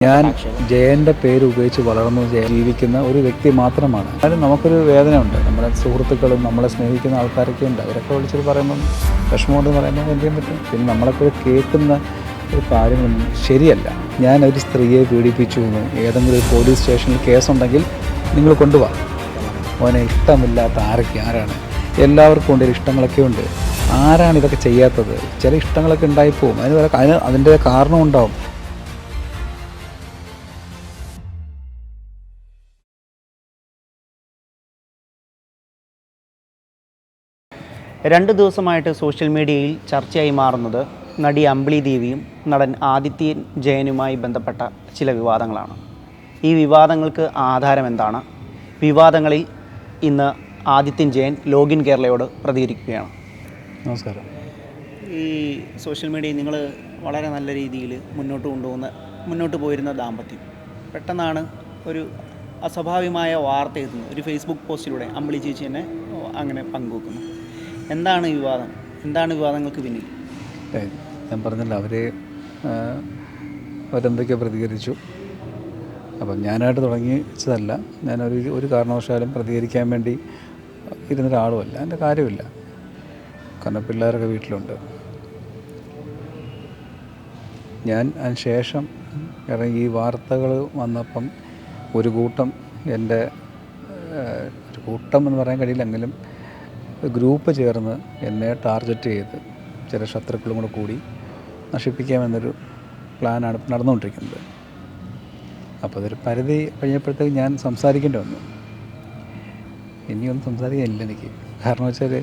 ഞാൻ ജയൻ്റെ പേര് ഉപയോഗിച്ച് വളർന്നു ജീവിക്കുന്ന ഒരു വ്യക്തി മാത്രമാണ്. അതിന് നമുക്കൊരു വേദനയുണ്ട്. നമ്മുടെ സുഹൃത്തുക്കളും നമ്മളെ സ്നേഹിക്കുന്ന ആൾക്കാരൊക്കെ ഉണ്ട്. അവരൊക്കെ വിളിച്ചിട്ട് പറയുമ്പം വിഷമമുണ്ടെന്ന് പറയുമ്പോൾ എന്ത് ചെയ്യാൻ പറ്റും? പിന്നെ നമ്മളൊക്കെ കേൾക്കുന്ന ഒരു കാര്യങ്ങളൊന്നും ശരിയല്ല. ഞാനൊരു സ്ത്രീയെ പീഡിപ്പിച്ചു എന്ന് ഏതെങ്കിലും ഒരു പോലീസ് സ്റ്റേഷനിൽ കേസുണ്ടെങ്കിൽ നിങ്ങൾ കൊണ്ടുപോകാം. അവനെ ഇഷ്ടമില്ലാത്ത ആരാണ്? എല്ലാവർക്കും ഉണ്ട് ഇഷ്ടങ്ങളൊക്കെ ഉണ്ട്. ആരാണ് ഇതൊക്കെ ചെയ്യാത്തത്? ചില ഇഷ്ടങ്ങളൊക്കെ ഉണ്ടായിപ്പോവും. അതിൻ്റെ കാരണം ഉണ്ടാവും. 2 ദിവസമായിട്ട് സോഷ്യൽ മീഡിയയിൽ ചർച്ചയായി മാറുന്നത് നടി അമ്പിളി ദേവിയും നടൻ ആദിത്യൻ ജയനുമായി ബന്ധപ്പെട്ട ചില വിവാദങ്ങളാണ്. ഈ വിവാദങ്ങൾക്ക് ആധാരം എന്താണ്? വിവാദങ്ങളിൽ ഇന്ന് ആദിത്യൻ ജയൻ ലോഗിൻ കേരളയോട് പ്രതികരിക്കുകയാണ്. നമസ്കാരം. ഈ സോഷ്യൽ മീഡിയയിൽ നിങ്ങൾ വളരെ നല്ല രീതിയിൽ മുന്നോട്ട് പോയിരുന്ന ദാമ്പത്യം പെട്ടെന്നാണ് ഒരു അസ്വാഭാവികമായ വാർത്ത എത്തുന്നത്. ഒരു ഫേസ്ബുക്ക് പോസ്റ്റിലൂടെ അമ്പിളി ചേച്ചി തന്നെ അങ്ങനെ പങ്കുവെക്കുന്നു. എന്താണ് വിവാദം? എന്താണ് വിവാദങ്ങൾക്ക് പിന്നിൽ? ഞാൻ പറഞ്ഞല്ലോ, അവരെന്തൊക്കെയോ പ്രതികരിച്ചു. അപ്പം ഞാനായിട്ട് തുടങ്ങിച്ചതല്ല. ഞാനൊരു കാരണവശാലും പ്രതികരിക്കാൻ വേണ്ടി ഇരുന്നൊരാളുമല്ല. എൻ്റെ കാര്യമില്ല. കാരണം പിള്ളേരൊക്കെ വീട്ടിലുണ്ട്. ഞാൻ അതിന് ശേഷം ഈ വാർത്തകൾ വന്നപ്പം ഒരു കൂട്ടം എന്ന് പറയാൻ കഴിയില്ലെങ്കിലും ഗ്രൂപ്പ് ചേർന്ന് എന്നെ ടാർഗറ്റ് ചെയ്ത് ചില ശത്രുക്കളും കൂടി നശിപ്പിക്കാമെന്നൊരു പ്ലാനാണ് നടന്നുകൊണ്ടിരിക്കുന്നത്. അപ്പോൾ അതൊരു പരിധി കഴിഞ്ഞപ്പോഴത്തേക്ക് ഞാൻ സംസാരിക്കേണ്ടി വന്നു. ഇനിയൊന്നും സംസാരിക്കാനില്ല എനിക്ക്. കാരണം വെച്ചാൽ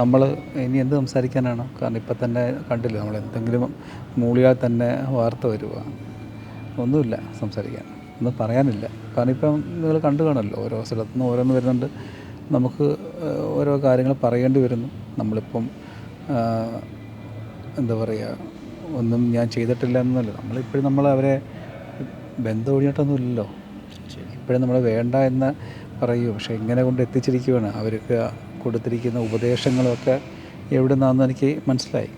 നമ്മൾ ഇനി എന്ത് സംസാരിക്കാനാണ്? കാരണം ഇപ്പം തന്നെ കണ്ടില്ല, നമ്മൾ എന്തെങ്കിലും മൂളിയാൽ തന്നെ വാർത്ത വരിക. ഒന്നുമില്ല സംസാരിക്കാൻ, ഒന്നും പറയാനില്ല. കാരണം ഇപ്പം നിങ്ങൾ കണ്ടു കാണുമല്ലോ, ഓരോ സ്ഥലത്തുനിന്ന് ഓരോന്ന് വരുന്നുണ്ട്. നമുക്ക് ഓരോ കാര്യങ്ങൾ പറയേണ്ടി വരുന്നു. നമ്മളിപ്പം എന്താ പറയുക, ഒന്നും ഞാൻ ചെയ്തിട്ടില്ല എന്നല്ല. നമ്മളിപ്പോഴും അവരെ ബന്ധം ഒഴിഞ്ഞിട്ടൊന്നുമില്ലല്ലോ. ഇപ്പോഴും നമ്മൾ വേണ്ട എന്ന് പറയൂ. പക്ഷേ ഇങ്ങനെ കൊണ്ട് എത്തിച്ചിരിക്കുകയാണ്. അവർക്ക് കൊടുത്തിരിക്കുന്ന ഉപദേശങ്ങളൊക്കെ എവിടെ നിന്നാണെന്ന് എനിക്ക് മനസ്സിലായി.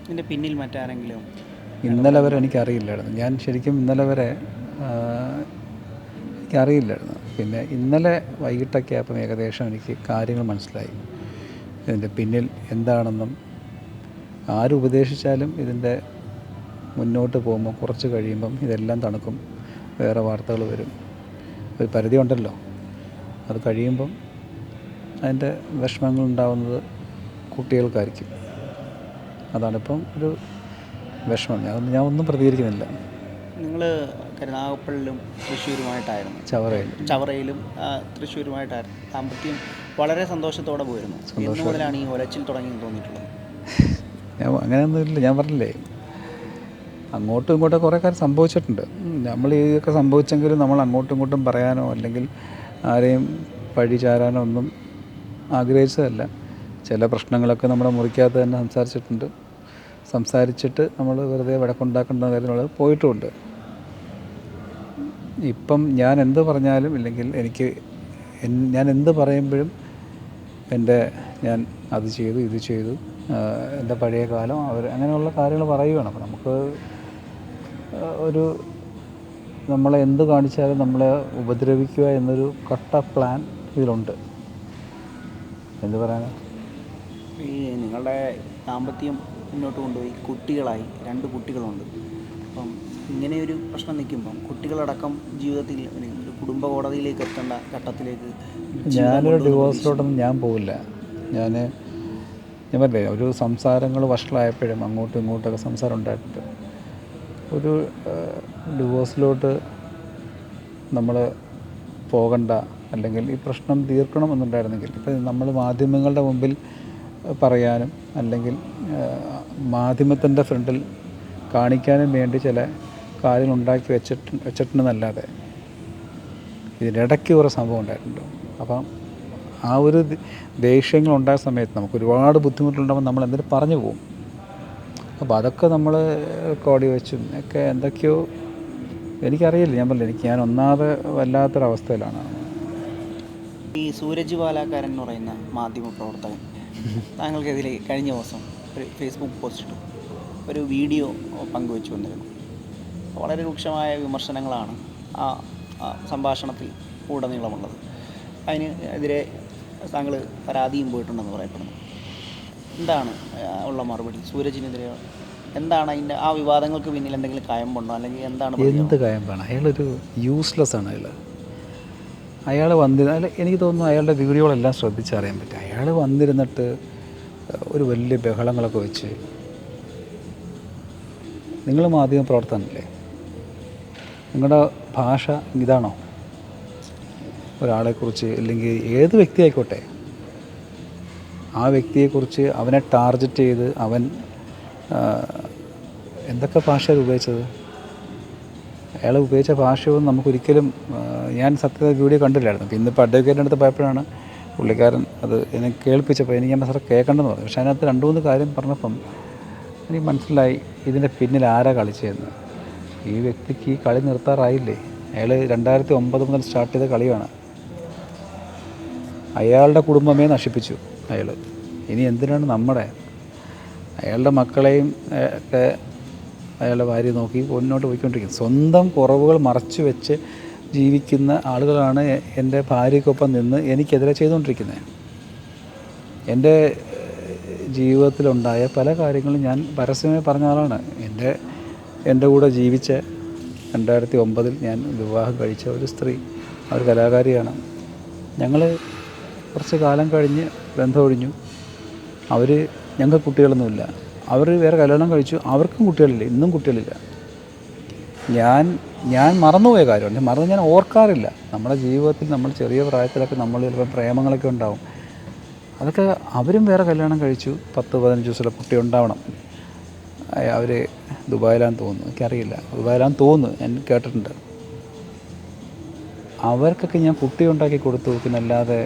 ഇതിൻ്റെ പിന്നിൽ മറ്റാരെങ്കിലും? ഇന്നലെ വരെ എനിക്കറിയില്ലായിരുന്നു. ഞാൻ ശരിക്കും ഇന്നലെ വരെ എനിക്കറിയില്ലായിരുന്നു. പിന്നെ ഇന്നലെ വൈകിട്ടൊക്കെ ആയപ്പം ഏകദേശം എനിക്ക് കാര്യങ്ങൾ മനസ്സിലായി. ഇതിൻ്റെ പിന്നിൽ എന്താണെന്നും ആര് ഉപദേശിച്ചാലും ഇതിൻ്റെ മുന്നോട്ട് പോകുമ്പോൾ കുറച്ച് കഴിയുമ്പം ഇതെല്ലാം തണുക്കും. വേറെ വാർത്തകൾ വരും. ഒരു പരിധി ഉണ്ടല്ലോ. അത് കഴിയുമ്പം അതിൻ്റെ വിഷമങ്ങൾ ഉണ്ടാകുന്നത് കുട്ടികൾക്കായിരിക്കും. അതാണിപ്പം ഒരു വിഷമം. ഞാൻ ഒന്നും പ്രതികരിക്കുന്നില്ല. നിങ്ങൾ കരുനാഗപ്പള്ളിയിലും തൃശ്ശൂരുമായിട്ടായിരുന്നു. ചവറയിലും തൃശ്ശൂരുമായിട്ടായിരുന്നു ദാമ്പത്യം. വളരെ സന്തോഷത്തോടെ പോയിരുന്നു. എന്ന് മുതലാണ് ഈ ഒലച്ചിൽ തുടങ്ങി തോന്നിയിട്ടുള്ളത്? അങ്ങനെയൊന്നുമില്ല. ഞാൻ പറഞ്ഞില്ലേ, അങ്ങോട്ടും ഇങ്ങോട്ടും കുറേ കാര്യം സംഭവിച്ചിട്ടുണ്ട്. നമ്മൾ ഇതൊക്കെ സംഭവിച്ചെങ്കിലും നമ്മൾ അങ്ങോട്ടും ഇങ്ങോട്ടും പറയാനോ അല്ലെങ്കിൽ ആരെയും പഴി ചാരാനോ ഒന്നും ആഗ്രഹിച്ചതല്ല. ചില പ്രശ്നങ്ങളൊക്കെ നമ്മുടെ മുറിക്കകത്ത് തന്നെ സംസാരിച്ചിട്ട് നമ്മൾ വെറുതെ വഴക്കുണ്ടാക്കേണ്ട കാര്യങ്ങൾ പോയിട്ടുമുണ്ട്. ഇപ്പം ഞാൻ എന്ത് പറഞ്ഞാലും ഇല്ലെങ്കിൽ ഞാൻ എന്ത് പറയുമ്പോഴും ഞാൻ അത് ചെയ്തു ഇത് ചെയ്തു, എൻ്റെ പഴയ കാലം അങ്ങനെയുള്ള കാര്യങ്ങൾ പറയുകയാണ്. അപ്പോൾ നമുക്ക് നമ്മളെ എന്ത് കാണിച്ചാലും നമ്മളെ ഉപദ്രവിക്കുക എന്നൊരു കട്ട പ്ലാൻ ഇതിലുണ്ട്. എന്ത് പറയാനാ? ഈ നിങ്ങളുടെ ദാമ്പത്യം മുന്നോട്ട് കൊണ്ടുപോയി കുട്ടികളായി, 2 കുട്ടികളുണ്ട്. അപ്പം ഇങ്ങനെയൊരു പ്രശ്നം നിൽക്കുമ്പം കുട്ടികളടക്കം ജീവിതത്തിൽ ഒരു കുടുംബ കോടതിയിലേക്ക് എത്തേണ്ട ഘട്ടത്തിലേക്ക് ഞാനൊരു ഡിവോഴ്സിലോട്ടൊന്നും ഞാൻ പോവില്ല. ഞാൻ പറഞ്ഞില്ലേ, ഒരു സംസാരങ്ങൾ വഷളായപ്പോഴും അങ്ങോട്ടും ഇങ്ങോട്ടൊക്കെ സംസാരം ഉണ്ടായിട്ടുണ്ട്. ഒരു ഡിവോഴ്സിലോട്ട് നമ്മൾ പോകണ്ട, അല്ലെങ്കിൽ ഈ പ്രശ്നം തീർക്കണം എന്നുണ്ടായിരുന്നെങ്കിൽ ഇപ്പം നമ്മൾ മാധ്യമങ്ങളുടെ മുമ്പിൽ പറയാനും അല്ലെങ്കിൽ മാധ്യമത്തിൻ്റെ ഫ്രണ്ടിൽ കാണിക്കാനും വേണ്ടി ചില കാര്യങ്ങൾ ഉണ്ടാക്കി വെച്ചിട്ടുണ്ടെന്നല്ലാതെ ഇതിനിടയ്ക്ക് കുറേ സംഭവം ഉണ്ടായിട്ടുണ്ട്. അപ്പം ആ ഒരു ദേഷ്യങ്ങളുണ്ടായ സമയത്ത് നമുക്ക് ഒരുപാട് ബുദ്ധിമുട്ടുണ്ടാകുമ്പോൾ നമ്മൾ എന്തെങ്കിലും പറഞ്ഞു പോകും. അപ്പോൾ അതൊക്കെ നമ്മൾ റെക്കോർഡ് വെച്ചും ഒക്കെ എന്തൊക്കെയോ എനിക്കറിയില്ല. ഞാൻ ഒന്നാമത് വല്ലാത്തൊരവസ്ഥയിലാണ്. ഈ സൂരജ് പാലാക്കാരൻ എന്ന് പറയുന്ന മാധ്യമ പ്രവർത്തകൻ താങ്കൾക്കെതിരെ കഴിഞ്ഞ ദിവസം ഒരു ഫേസ്ബുക്ക് പോസ്റ്റ് ഇട്ടു, ഒരു വീഡിയോ പങ്കുവെച്ചു വന്നിരുന്നു. വളരെ രൂക്ഷമായ വിമർശനങ്ങളാണ് ആ സംഭാഷണത്തിൽ ഉടനീളമുള്ളത്. അതിന് എതിരെ താങ്കൾ പരാതിയും പോയിട്ടുണ്ടെന്ന് പറയപ്പെടുന്നു. എന്താണ് ഉള്ള മറുപടി? സൂരജിനെതിരെ എന്താണ് അതിൻ്റെ ആ വിവാദങ്ങൾക്ക് പിന്നിൽ എന്തെങ്കിലും കയമ്പുണ്ടോ, അല്ലെങ്കിൽ എന്താണ്? എന്ത് കയമ്പാണ്? അയാളൊരു യൂസ്ലെസ് ആണ്. അയാൾ വന്നിരുന്ന എനിക്ക് തോന്നുന്നു അയാളുടെ വീഡിയോകളെല്ലാം ശ്രദ്ധിച്ചറിയാൻ പറ്റും. അയാൾ വന്നിരുന്നിട്ട് ഒരു വലിയ ബഹളങ്ങളൊക്കെ വെച്ച്, നിങ്ങൾ മാധ്യമ പ്രവർത്തനമല്ലേ, നിങ്ങളുടെ ഭാഷ ഇതാണോ? ഒരാളെക്കുറിച്ച് അല്ലെങ്കിൽ ഏത് വ്യക്തി ആയിക്കോട്ടെ, ആ വ്യക്തിയെക്കുറിച്ച് അവനെ ടാർഗറ്റ് ചെയ്ത് അവൻ എന്തൊക്കെ ഭാഷയാണ് ഉപയോഗിച്ചത്? അയാൾ ഉപയോഗിച്ച ഭാഷയൊന്നും നമുക്കൊരിക്കലും, ഞാൻ സത്യത വീഡിയോ കണ്ടില്ലായിരുന്നു. അപ്പോൾ ഇന്നിപ്പോൾ അഡ്വക്കേറ്റിൻ്റെ അടുത്ത് പോയപ്പോഴാണ് പുള്ളിക്കാരൻ അത് എന്നെ കേൾപ്പിച്ചപ്പോൾ എനിക്ക് എൻ്റെ സാറെ കേൾക്കണ്ടെന്ന് പറഞ്ഞു. പക്ഷേ അതിനകത്ത് 2-3 കാര്യം പറഞ്ഞപ്പം എനിക്ക് മനസ്സിലായി ഇതിൻ്റെ പിന്നിൽ ആരാ കളിച്ചതെന്ന്. ഈ വ്യക്തിക്ക് ഈ കളി നിർത്താറായില്ലേ? അയാൾ 2009 മുതൽ സ്റ്റാർട്ട് ചെയ്ത കളിയാണ്. അയാളുടെ കുടുംബമേ നശിപ്പിച്ചു അയാൾ. ഇനി എന്തിനാണ് അയാളുടെ മക്കളെയും ഒക്കെ അയാളുടെ ഭാര്യ നോക്കി മുന്നോട്ട് പോയിക്കൊണ്ടിരിക്കുന്നത്. സ്വന്തം കുറവുകൾ മറച്ചു വെച്ച് ജീവിക്കുന്ന ആളുകളാണ് എൻ്റെ ഭാര്യയ്ക്കൊപ്പം നിന്ന് എനിക്കെതിരെ ചെയ്തുകൊണ്ടിരിക്കുന്നത്. എൻ്റെ ജീവിതത്തിലുണ്ടായ പല കാര്യങ്ങളും ഞാൻ പരസ്യമായി പറഞ്ഞ ആളാണ്. എൻ്റെ കൂടെ ജീവിച്ച 2009 ഞാൻ വിവാഹം കഴിച്ച ഒരു സ്ത്രീ, ഒരു കലാകാരിയാണ്. ഞങ്ങൾ കുറച്ച് കാലം കഴിഞ്ഞ് ബന്ധമൊഴിഞ്ഞു. ഞങ്ങൾക്ക് കുട്ടികളൊന്നുമില്ല. അവർ വേറെ കല്യാണം കഴിച്ചു, അവർക്കും കുട്ടികളില്ല, ഇന്നും കുട്ടികളില്ല. ഞാൻ മറന്നുപോയ കാര്യമാണ്. ഞാൻ ഓർക്കാറില്ല. നമ്മുടെ ജീവിതത്തിൽ നമ്മൾ ചെറിയ പ്രായത്തിലൊക്കെ നമ്മൾ ചിലപ്പോൾ പ്രേമങ്ങളൊക്കെ ഉണ്ടാവും. അതൊക്കെ അവരും വേറെ കല്യാണം കഴിച്ചു, 10-15 ദിവസമുള്ള കുട്ടി ഉണ്ടാവണം. അവർ ദുബായിലാന്ന് തോന്നുന്നു, എനിക്കറിയില്ല, ദുബായിലാന്ന് തോന്നുന്നു, ഞാൻ കേട്ടിട്ടുണ്ട്. അവർക്കൊക്കെ ഞാൻ കുട്ടി ഉണ്ടാക്കി കൊടുത്തു. പിന്നെ അല്ലാതെ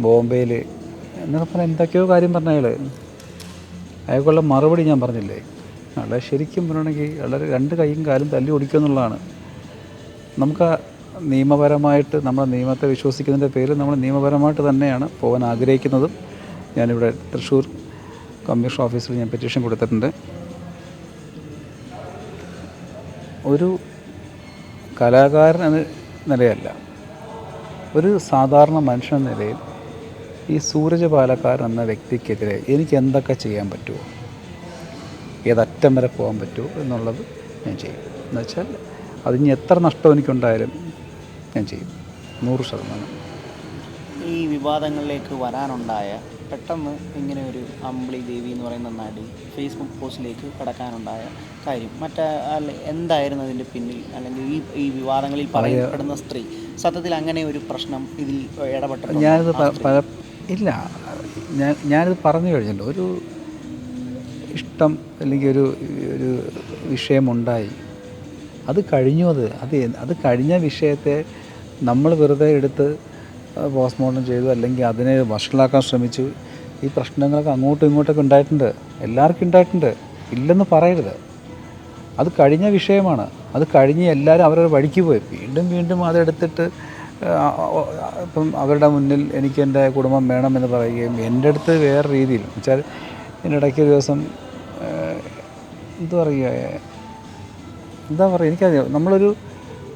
ബോംബെയിൽ എന്നൊക്കെ പറഞ്ഞാൽ എന്തൊക്കെയോ കാര്യം പറഞ്ഞ അയാൾക്കുള്ള മറുപടി ഞാൻ പറഞ്ഞില്ലേ? വളരെ ശരിക്കും പറയണമെങ്കിൽ വളരെ 2 കൈയും കാലും തല്ലി ഓടിക്കുക എന്നുള്ളതാണ്. നമുക്ക് നിയമപരമായിട്ട് നമ്മുടെ നിയമത്തെ വിശ്വസിക്കുന്നതിൻ്റെ പേരിൽ നമ്മൾ നിയമപരമായിട്ട് തന്നെയാണ് പോകാൻ ആഗ്രഹിക്കുന്നതും. ഞാനിവിടെ തൃശ്ശൂർ കമ്മീഷൻ ഓഫീസിൽ ഞാൻ പെറ്റീഷൻ കൊടുത്തിട്ടുണ്ട്. ഒരു കലാകാരൻ എന്ന നിലയല്ല, ഒരു സാധാരണ മനുഷ്യൻ എന്ന നിലയിൽ ഈ സൂരജ് പാലക്കാരൻ എന്ന വ്യക്തിക്കെതിരെ എനിക്ക് എന്തൊക്കെ ചെയ്യാൻ പറ്റുമോ, ഏതറ്റം വരെ പോകാൻ പറ്റുമോ എന്നുള്ളത് ഞാൻ ചെയ്യും. എന്നുവെച്ചാൽ അതിന് എത്ര നഷ്ടം എനിക്കുണ്ടായാലും ഞാൻ ചെയ്യും, 100%. ഈ വിവാദങ്ങളിലേക്ക് വരാനുണ്ടായ, പെട്ടെന്ന് ഇങ്ങനെ ഒരു അമ്പിളി ദേവി എന്ന് പറയുന്ന നടി ഫേസ്ബുക്ക് പോസ്റ്റിലേക്ക് കടക്കാനുണ്ടായ കാര്യം എന്തായിരുന്നു അതിൻ്റെ പിന്നിൽ? അല്ലെങ്കിൽ ഈ വിവാദങ്ങളിൽ പറയപ്പെടുന്ന സ്ത്രീ സത്യത്തിൽ അങ്ങനെ ഒരു പ്രശ്നം ഇതിൽ ഇടപെട്ടു? ഞാനിത് പറഞ്ഞു കഴിഞ്ഞല്ലോ. ഒരു ഇഷ്ടം അല്ലെങ്കിൽ ഒരു വിഷയമുണ്ടായി, അത് കഴിഞ്ഞു. അത് കഴിഞ്ഞ വിഷയത്തെ നമ്മൾ വെറുതെ എടുത്ത് പോസ്റ്റ്മോർട്ടം ചെയ്തു, അല്ലെങ്കിൽ അതിനെ വഷളാക്കാൻ ശ്രമിച്ചു. ഈ പ്രശ്നങ്ങളൊക്കെ അങ്ങോട്ടും ഇങ്ങോട്ടൊക്കെ ഉണ്ടായിട്ടുണ്ട്, എല്ലാവർക്കും ഉണ്ടായിട്ടുണ്ട്, ഇല്ലെന്ന് പറയരുത്. അത് കഴിഞ്ഞ വിഷയമാണ്. അത് കഴിഞ്ഞ് എല്ലാവരും അവരവരുടെ വഴിക്ക് പോയി. വീണ്ടും അതെടുത്തിട്ട് ഇപ്പം അവരുടെ മുന്നിൽ എനിക്ക് എൻ്റെ കുടുംബം വേണമെന്ന് പറയുകയും എൻ്റെ അടുത്ത് വേറെ രീതിയിൽ വെച്ചാൽ ഇതിനിടയ്ക്ക് ഒരു ദിവസം എന്താ പറയുക എനിക്കറിയാം.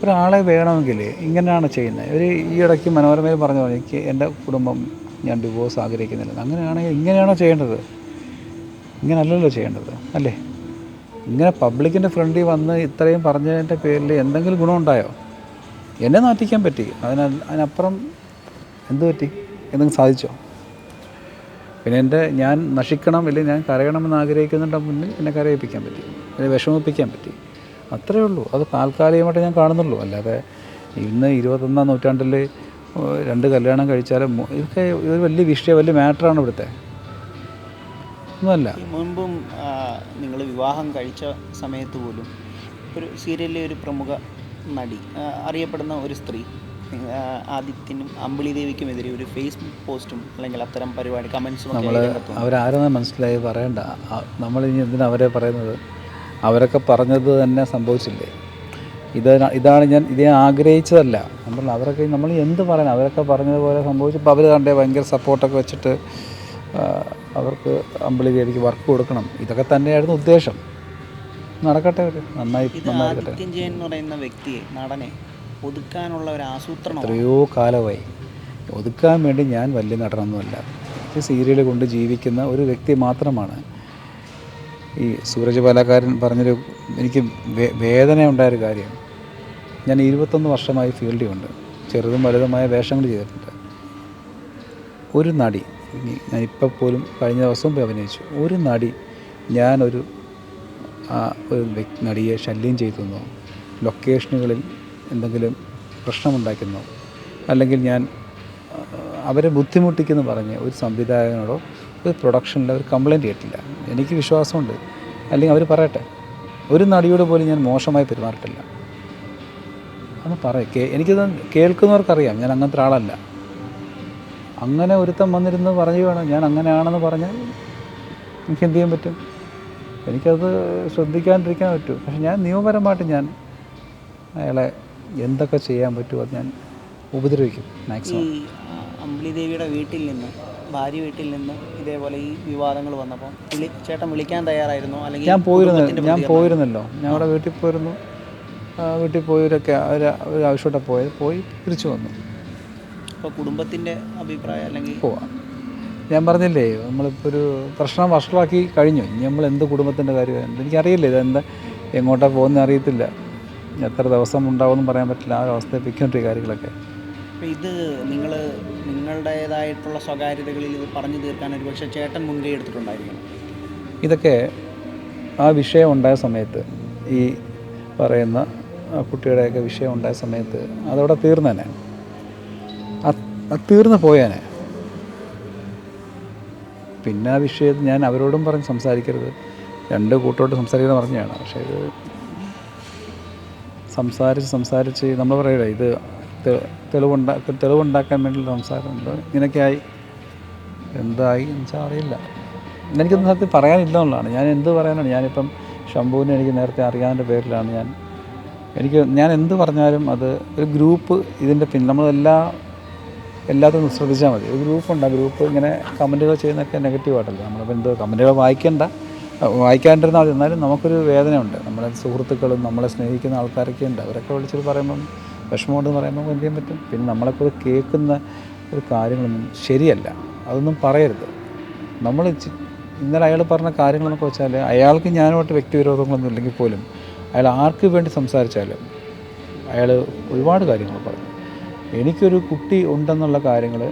ഒരാളെ വേണമെങ്കിൽ ഇങ്ങനെയാണ് ചെയ്യുന്നത്. ഈ ഇടയ്ക്ക് മനോരമയിൽ പറഞ്ഞു എനിക്ക് എൻ്റെ കുടുംബം ഞാൻ ഡിവോഴ്സ് ആഗ്രഹിക്കുന്നില്ല. അങ്ങനെയാണെങ്കിൽ ഇങ്ങനെയാണോ ചെയ്യേണ്ടത്? ഇങ്ങനെയല്ലല്ലോ ചെയ്യേണ്ടത്, അല്ലേ? ഇങ്ങനെ പബ്ലിക്കിൻ്റെ ഫ്രണ്ടിൽ വന്ന് ഇത്രയും പറഞ്ഞതിൻ്റെ പേരിൽ എന്തെങ്കിലും ഗുണമുണ്ടായോ? എന്നെ നാറ്റിക്കാൻ പറ്റി, അതിനപ്പുറം എന്ത് പറ്റി? എന്തെങ്കിലും സാധിച്ചോ? പിന്നെ ഞാൻ നശിക്കണം, അല്ലെങ്കിൽ ഞാൻ കരയണമെന്ന് ആഗ്രഹിക്കുന്നതിൻ്റെ മുന്നിൽ എന്നെ കരയിപ്പിക്കാൻ പറ്റി, എന്നെ വിഷമിപ്പിക്കാൻ പറ്റി, അത്രയേ ഉള്ളൂ. അത് താൽക്കാലികമായിട്ട് ഞാൻ കാണുന്നുള്ളൂ. അല്ലാതെ ഇന്ന് 21-ാം നൂറ്റാണ്ടിൽ 2 കല്യാണം കഴിച്ചാലും ഇതൊക്കെ ഒരു വലിയ മാറ്ററാണ് ഇവിടുത്തെ. ഒന്നുമല്ല. മുൻപും നിങ്ങൾ വിവാഹം കഴിച്ച സമയത്ത് പോലും ഒരു സീരിയലിലെ ഒരു പ്രമുഖ നടി, അറിയപ്പെടുന്ന ഒരു സ്ത്രീ, ആദിത്യനും അമ്പിളി ദേവിക്കുമെതിരെ ഒരു ഫേസ്ബുക്ക് പോസ്റ്റും അല്ലെങ്കിൽ അത്തരം പരിപാടി കമൻസും അവരാരെന്ന് മനസ്സിലായി പറയണ്ട. നമ്മളിനി എന്തിനാ അവരെ പറയുന്നത്? അവരൊക്കെ പറഞ്ഞത് തന്നെ സംഭവിച്ചില്ലേ? ഇതാണ് ഇതേ ആഗ്രഹിച്ചതല്ല. നമ്മൾ എന്ത് പറയണം? അവരൊക്കെ പറഞ്ഞതുപോലെ സംഭവിച്ചപ്പോൾ അവർ കണ്ടേ ഭയങ്കര സപ്പോർട്ടൊക്കെ വെച്ചിട്ട് അവർക്ക് അമ്പിളി ദേവിക്ക് വർക്ക് കൊടുക്കണം. ഇതൊക്കെ തന്നെയായിരുന്നു ഉദ്ദേശം. നടക്കട്ടെ, അവർ നന്നായി ഇത് നന്നായിരിക്കട്ടെ. ആദിത്യൻ ജയൻ എന്ന് പറയുന്ന വ്യക്തിയെ, നടനെ ഒതുക്കാനുള്ള ഒരു ആസൂത്രണം എത്രയോ കാലമായി. ഒതുക്കാൻ വേണ്ടി ഞാൻ വലിയ നടനൊന്നുമല്ല. എനിക്ക് സീരിയൽ കൊണ്ട് ജീവിക്കുന്ന ഒരു വ്യക്തി മാത്രമാണ്. ഈ സൂരജ് പാലക്കാരൻ പറഞ്ഞൊരു എനിക്ക് വേദന ഉണ്ടായൊരു കാര്യം, ഞാൻ 21 വർഷമായി ഫീൽഡിലുണ്ട്. ചെറുതും വലുതുമായ വേഷങ്ങൾ ചെയ്തിട്ടുണ്ട്. ഒരു നടി, ഞാനിപ്പോൾ പോലും കഴിഞ്ഞ ദിവസം പോയി അഭിനയിച്ചു, ഒരു നടി ഞാനൊരു ഒരു നടിയെ ശല്യം ചെയ്തെന്നോ, ലൊക്കേഷനുകളിൽ എന്തെങ്കിലും പ്രശ്നമുണ്ടാക്കുന്നോ, അല്ലെങ്കിൽ ഞാൻ അവരെ ബുദ്ധിമുട്ടിക്കുമെന്ന് പറഞ്ഞ് ഒരു സംവിധായകനോടോ ഒരു പ്രൊഡക്ഷനിലോ ഒരു കംപ്ലയിൻറ്റ് കേട്ടില്ല. എനിക്ക് വിശ്വാസമുണ്ട്, അല്ലെങ്കിൽ അവർ പറയട്ടെ. ഒരു നടിയോട് പോലും ഞാൻ മോശമായി പെരുമാറിയിട്ടില്ല. അന്ന് എനിക്കത് കേൾക്കുന്നവർക്കറിയാം ഞാൻ അങ്ങനത്തെ ഒരാളല്ല. അങ്ങനെ ഒരുത്തം വന്നിരുന്ന് പറഞ്ഞു വേണം ഞാൻ അങ്ങനെയാണെന്ന് പറഞ്ഞാൽ എനിക്ക് എന്ത് ചെയ്യാൻ പറ്റും? എനിക്കത് ശ്രദ്ധിക്കാണ്ടിരിക്കാൻ പറ്റും. പക്ഷെ ഞാൻ നിയമപരമായിട്ട് ഞാൻ അയാളെ എന്തൊക്കെ ചെയ്യാൻ പറ്റുമോ അത് ഞാൻ ഉപദ്രവിക്കും മാക്സിമം. ഈ അമ്പിളി ദേവിയുടെ വീട്ടിൽ നിന്ന്, ഭാര്യ വീട്ടിൽ നിന്ന് ഇതേപോലെ ഈ വിവാദങ്ങൾ വന്നപ്പോൾ ചേട്ടൻ വിളിക്കാൻ തയ്യാറായിരുന്നോ? അല്ലെങ്കിൽ ഞാൻ പോയിരുന്നല്ലോ, ഞങ്ങളുടെ വീട്ടിൽ പോയിരുന്നു. വീട്ടിൽ പോയവരൊക്കെ ഒരു ആവശ്യമായിട്ട് പോയി തിരിച്ചു വന്നു. അപ്പോൾ കുടുംബത്തിൻ്റെ അഭിപ്രായം അല്ലെങ്കിൽ പോവാം. ഞാൻ പറഞ്ഞില്ലേ, നമ്മളിപ്പോൾ ഒരു പ്രശ്നം വഷളാക്കി കഴിഞ്ഞു. ഇനി നമ്മൾ എന്ത് കുടുംബത്തിൻ്റെ കാര്യം എനിക്കറിയില്ല. ഇതെന്താ എങ്ങോട്ടാണ് പോകുന്നത് അറിയത്തില്ല. എത്ര ദിവസം ഉണ്ടാവുമെന്നും പറയാൻ പറ്റില്ല. ആ അവസ്ഥയിൽ പിക്കൊണ്ടിരിക്കുക കാര്യങ്ങളൊക്കെ. അപ്പോൾ ഇത് നിങ്ങളുടേതായിട്ടുള്ള സ്വകാര്യതകളിൽ ഇത് പറഞ്ഞു തീർക്കാൻ ഒരു പക്ഷേ ചേട്ടൻ മുൻകൈ എടുത്തിട്ടുണ്ടായിരിക്കണം. ഇതൊക്കെ ആ വിഷയം ഉണ്ടായ സമയത്ത്, ഈ പറയുന്ന കുട്ടിയുടെയൊക്കെ വിഷയം ഉണ്ടായ സമയത്ത് അതവിടെ തീർന്നേനെ, അത് തീർന്നു പോയേനെ. പിന്നെ ആ വിഷയത്തിൽ ഞാൻ അവരോടും പറഞ്ഞ് സംസാരിക്കരുത്, രണ്ട് കൂട്ടോട്ട് സംസാരിക്കാൻ പറഞ്ഞതാണ്. പക്ഷേ ഇത് സംസാരിച്ച് നമ്മൾ പറയുക, ഇത് തെളിവുണ്ടാക്കാൻ വേണ്ടിയുള്ള സംസാരമുണ്ട്. ഇങ്ങനെയൊക്കെയായി എന്തായി എന്ന് വെച്ചാൽ അറിയില്ല. എനിക്കൊന്നും സത്യം പറയാനില്ല എന്നുള്ളതാണ്. ഞാൻ എന്ത് പറയാനാണ്? ഞാനിപ്പം ശംഭുവിനെ എനിക്ക് നേരത്തെ അറിയാവുന്ന പേരിലാണ് ഞാൻ എന്ത് പറഞ്ഞാലും അത് ഒരു ഗ്രൂപ്പ് ഇതിൻ്റെ എല്ലാത്തിനും ശ്രദ്ധിച്ചാൽ മതി. ഒരു ഗ്രൂപ്പുണ്ട്. ആ ഗ്രൂപ്പ് ഇങ്ങനെ കമൻറ്റുകൾ ചെയ്യുന്നതൊക്കെ നെഗറ്റീവായിട്ടല്ല. നമ്മളിപ്പോൾ എന്തോ കമൻറ്റുകൾ വായിക്കാണ്ടിരുന്നാൽ മതി. എന്നാലും നമുക്കൊരു വേദനയുണ്ട്. നമ്മളെ സുഹൃത്തുക്കളും നമ്മളെ സ്നേഹിക്കുന്ന ആൾക്കാരൊക്കെ ഉണ്ട്. അവരൊക്കെ വിളിച്ചിട്ട് പറയുമ്പം വിഷമമുണ്ടെന്ന് പറയുമ്പോൾ എന്ത് ചെയ്യാൻ പറ്റും? പിന്നെ നമ്മളെക്കൂടെ കേൾക്കുന്ന ഒരു കാര്യങ്ങളൊന്നും ശരിയല്ല. അതൊന്നും പറയരുത്. നമ്മൾ ഇന്നലെ അയാൾ പറഞ്ഞ കാര്യങ്ങളെന്നൊക്കെ വെച്ചാൽ അയാൾക്ക് ഞാനുമായിട്ട് വ്യക്തിവിരോധങ്ങളൊന്നും ഇല്ലെങ്കിൽ പോലും അയാൾ ആർക്ക് വേണ്ടി സംസാരിച്ചാലും അയാൾ ഒരുപാട് കാര്യങ്ങൾ പറഞ്ഞു. എനിക്കൊരു കുട്ടി ഉണ്ടെന്നുള്ള കാര്യങ്ങൾ